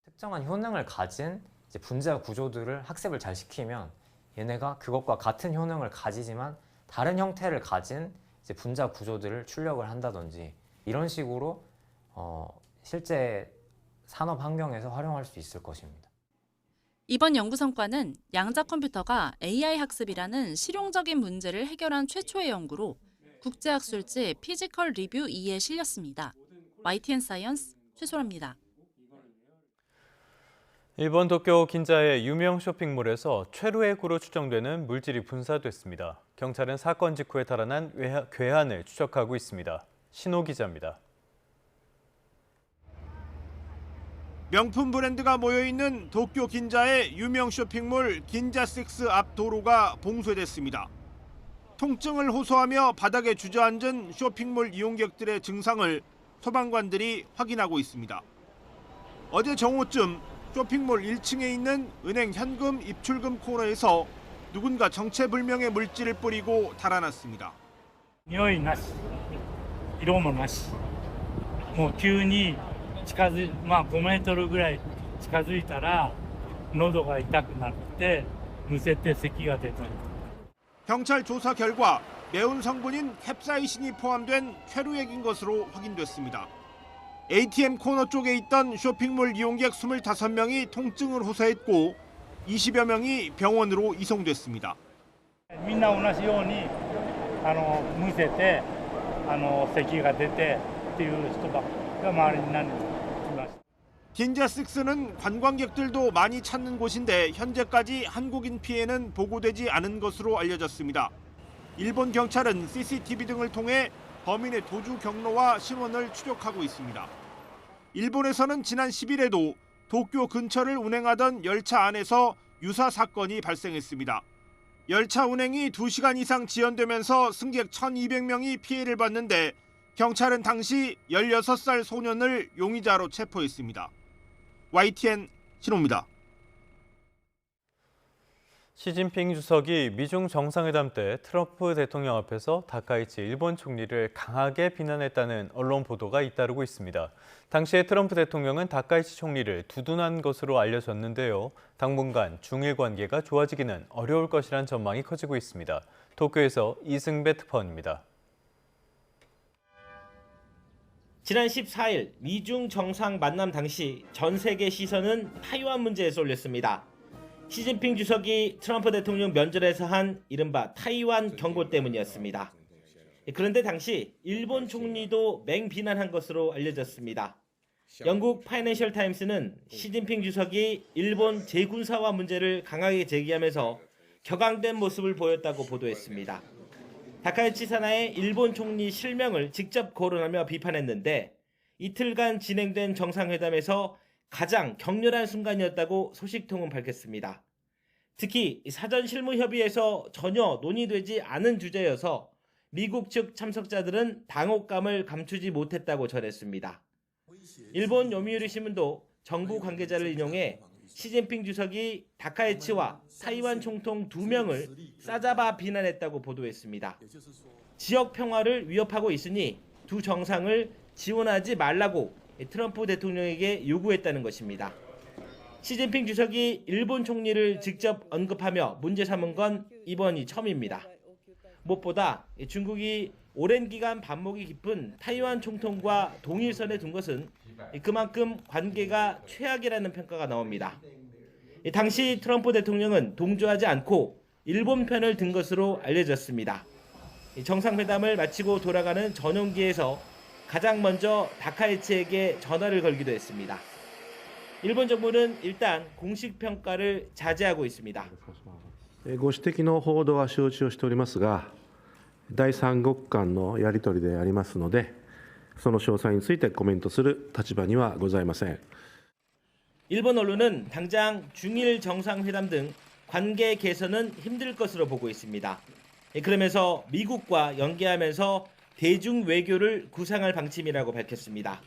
특정한 효능을 가진 분자 구조들을 학습을 잘 시키면 얘네가 그것과 같은 효능을 가지지만 다른 형태를 가진 분자 구조들을 출력을 한다든지 이런 식으로 실제 산업 환경에서 활용할 수 있을 것입니다. 이번 연구 성과는 양자 컴퓨터가 AI 학습이라는 실용적인 문제를 해결한 최초의 연구로 국제학술지 피지컬 리뷰 2에 실렸습니다. YTN 사이언스 최소라입니다. 일본 도쿄 긴자의 유명 쇼핑몰에서 최루액으로 추정되는 물질이 분사됐습니다. 경찰은 사건 직후에 달아난 괴한을 추적하고 있습니다. 신호 기자입니다. 명품 브랜드가 모여있는 도쿄 긴자의 유명 쇼핑몰 긴자6 앞 도로가 봉쇄됐습니다. 통증을 호소하며 바닥에 주저앉은 쇼핑몰 이용객들의 증상을 소방관들이 확인하고 있습니다. 어제 정오쯤 쇼핑몰 1층에 있는 은행 현금 입출금 코너에서 누군가 정체불명의 물질을 뿌리고 달아났습니다. 匂いなし、色もなし、もう急に5メートルぐらい近づいたら喉が痛くなってむせて咳が出たり。 경찰 조사 결과 매운 성분인 캡사이신이 포함된 최루액인 것으로 확인됐습니다. ATM 코너 쪽에 있던 쇼핑몰 이용객 25명이 통증을 호소했고 20여 명이 병원으로 이송됐습니다. みんな同じようにむせて咳が出てっていう人が周りに何人かいました。 긴자6는 관광객들도 많이 찾는 곳인데 현재까지 한국인 피해는 보고되지 않은 것으로 알려졌습니다. 일본 경찰은 CCTV 등을 통해 범인의 도주 경로와 신원을 추적하고 있습니다. 일본에서는 지난 10일에도 도쿄 근처를 운행하던 열차 안에서 유사 사건이 발생했습니다. 열차 운행이 2시간 이상 지연되면서 승객 1,200명이 피해를 봤는데 경찰은 당시 16살 소년을 용의자로 체포했습니다. YTN 신호입니다. 시진핑 주석이 미중 정상회담 때 트럼프 대통령 앞에서 다카이치 일본 총리를 강하게 비난했다는 언론 보도가 잇따르고 있습니다. 당시에 트럼프 대통령은 다카이치 총리를 두둔한 것으로 알려졌는데요. 당분간 중일 관계가 좋아지기는 어려울 것이란 전망이 커지고 있습니다. 도쿄에서 이승배 특파원입니다. 지난 14일 미중 정상 만남 당시 전 세계 시선은 타이완 문제에 쏠렸습니다. 시진핑 주석이 트럼프 대통령 면전에서 한 이른바 타이완 경고 때문이었습니다. 그런데 당시 일본 총리도 맹비난한 것으로 알려졌습니다. 영국 파이낸셜 타임스는 시진핑 주석이 일본 재군사화 문제를 강하게 제기하면서 격앙된 모습을 보였다고 보도했습니다. 다카이치 산하의 일본 총리 실명을 직접 거론하며 비판했는데 이틀간 진행된 정상회담에서 가장 격렬한 순간이었다고 소식통은 밝혔습니다. 특히 사전 실무 협의에서 전혀 논의되지 않은 주제여서 미국 측 참석자들은 당혹감을 감추지 못했다고 전했습니다. 일본 요미우리 신문도 정부 관계자를 인용해 시진핑 주석이 다카이치와 타이완 총통 2명을 싸잡아 비난했다고 보도했습니다. 지역 평화를 위협하고 있으니 두 정상을 지원하지 말라고 트럼프 대통령에게 요구했다는 것입니다. 시진핑 주석이 일본 총리를 직접 언급하며 문제 삼은 건 이번이 처음입니다. 무엇보다 중국이 오랜 기간 반목이 깊은 타이완 총통과 동일선에 둔 것은 그만큼 관계가 최악이라는 평가가 나옵니다. 당시 트럼프 대통령은 동조하지 않고 일본 편을 든 것으로 알려졌습니다. 정상회담을 마치고 돌아가는 전용기에서 가장 먼저 다카이치에게 전화를 걸기도 했습니다. 일본 정부는 일단 공식 평가를 자제하고 있습니다. ご指摘の報道は承知をしておりますが、第三国間のやり取りでありますので、その詳細についてコメントする立場にはございません。 일본 언론은 당장 중일 정상회담 등 관계 개선은 힘들 것으로 보고 있습니다. 그러면서 미국과 연계하면서 대중 외교를 구상할 방침이라고 밝혔습니다.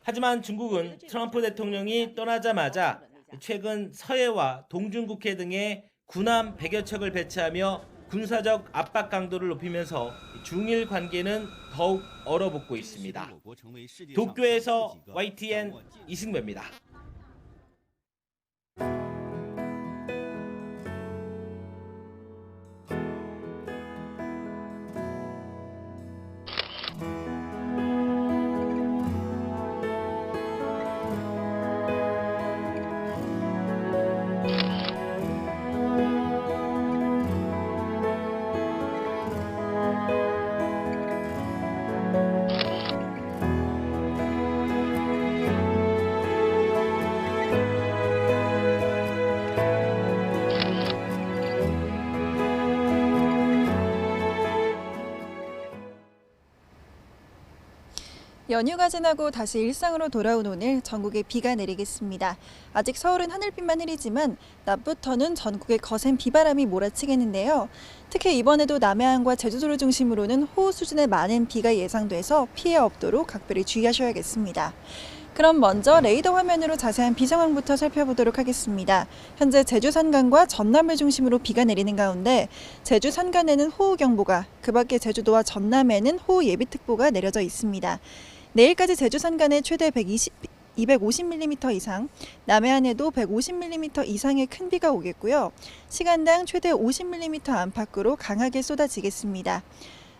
하지만 중국은 트럼프 대통령이 떠나자마자 최근 서해와 동중국해 등에 군함 100여 척을 배치하며 군사적 압박 강도를 높이면서 중일 관계는 더욱 얼어붙고 있습니다. 도쿄에서 YTN 이승배입니다. 연휴가 지나고 다시 일상으로 돌아온 오늘 전국에 비가 내리겠습니다. 아직 서울은 하늘빛만 흐리지만 낮부터는 전국에 거센 비바람이 몰아치겠는데요. 특히 이번에도 남해안과 제주도를 중심으로는 호우 수준의 많은 비가 예상돼서 피해 없도록 각별히 주의하셔야겠습니다. 그럼 먼저 레이더 화면으로 자세한 비 상황부터 살펴보도록 하겠습니다. 현재 제주 산간과 전남을 중심으로 비가 내리는 가운데 제주 산간에는 호우경보가, 그 밖에 제주도와 전남에는 호우 예비특보가 내려져 있습니다. 내일까지 제주 산간에 최대 250mm 이상, 남해안에도 150mm 이상의 큰 비가 오겠고요. 시간당 최대 50mm 안팎으로 강하게 쏟아지겠습니다.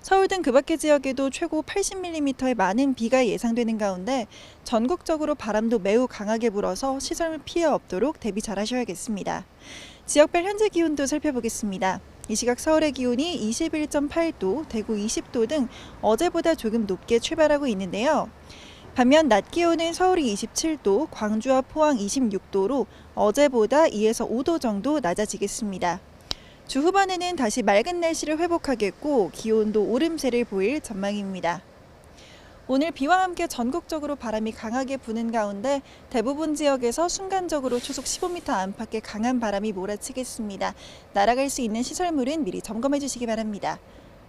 서울 등 그 밖의 지역에도 최고 80mm의 많은 비가 예상되는 가운데 전국적으로 바람도 매우 강하게 불어서 시설 피해 없도록 대비 잘 하셔야겠습니다. 지역별 현재 기온도 살펴보겠습니다. 이 시각 서울의 기온이 21.8도, 대구 20도 등 어제보다 조금 높게 출발하고 있는데요. 반면 낮 기온은 서울이 27도, 광주와 포항 26도로 어제보다 2에서 5도 정도 낮아지겠습니다. 주 후반에는 다시 맑은 날씨를 회복하겠고 기온도 오름세를 보일 전망입니다. 오늘 비와 함께 전국적으로 바람이 강하게 부는 가운데 대부분 지역에서 순간적으로 초속 15m 안팎의 강한 바람이 몰아치겠습니다. 날아갈 수 있는 시설물은 미리 점검해 주시기 바랍니다.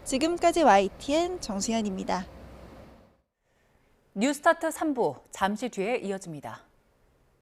지금까지 YTN 정수현입니다. 뉴스타트 3부 잠시 뒤에 이어집니다.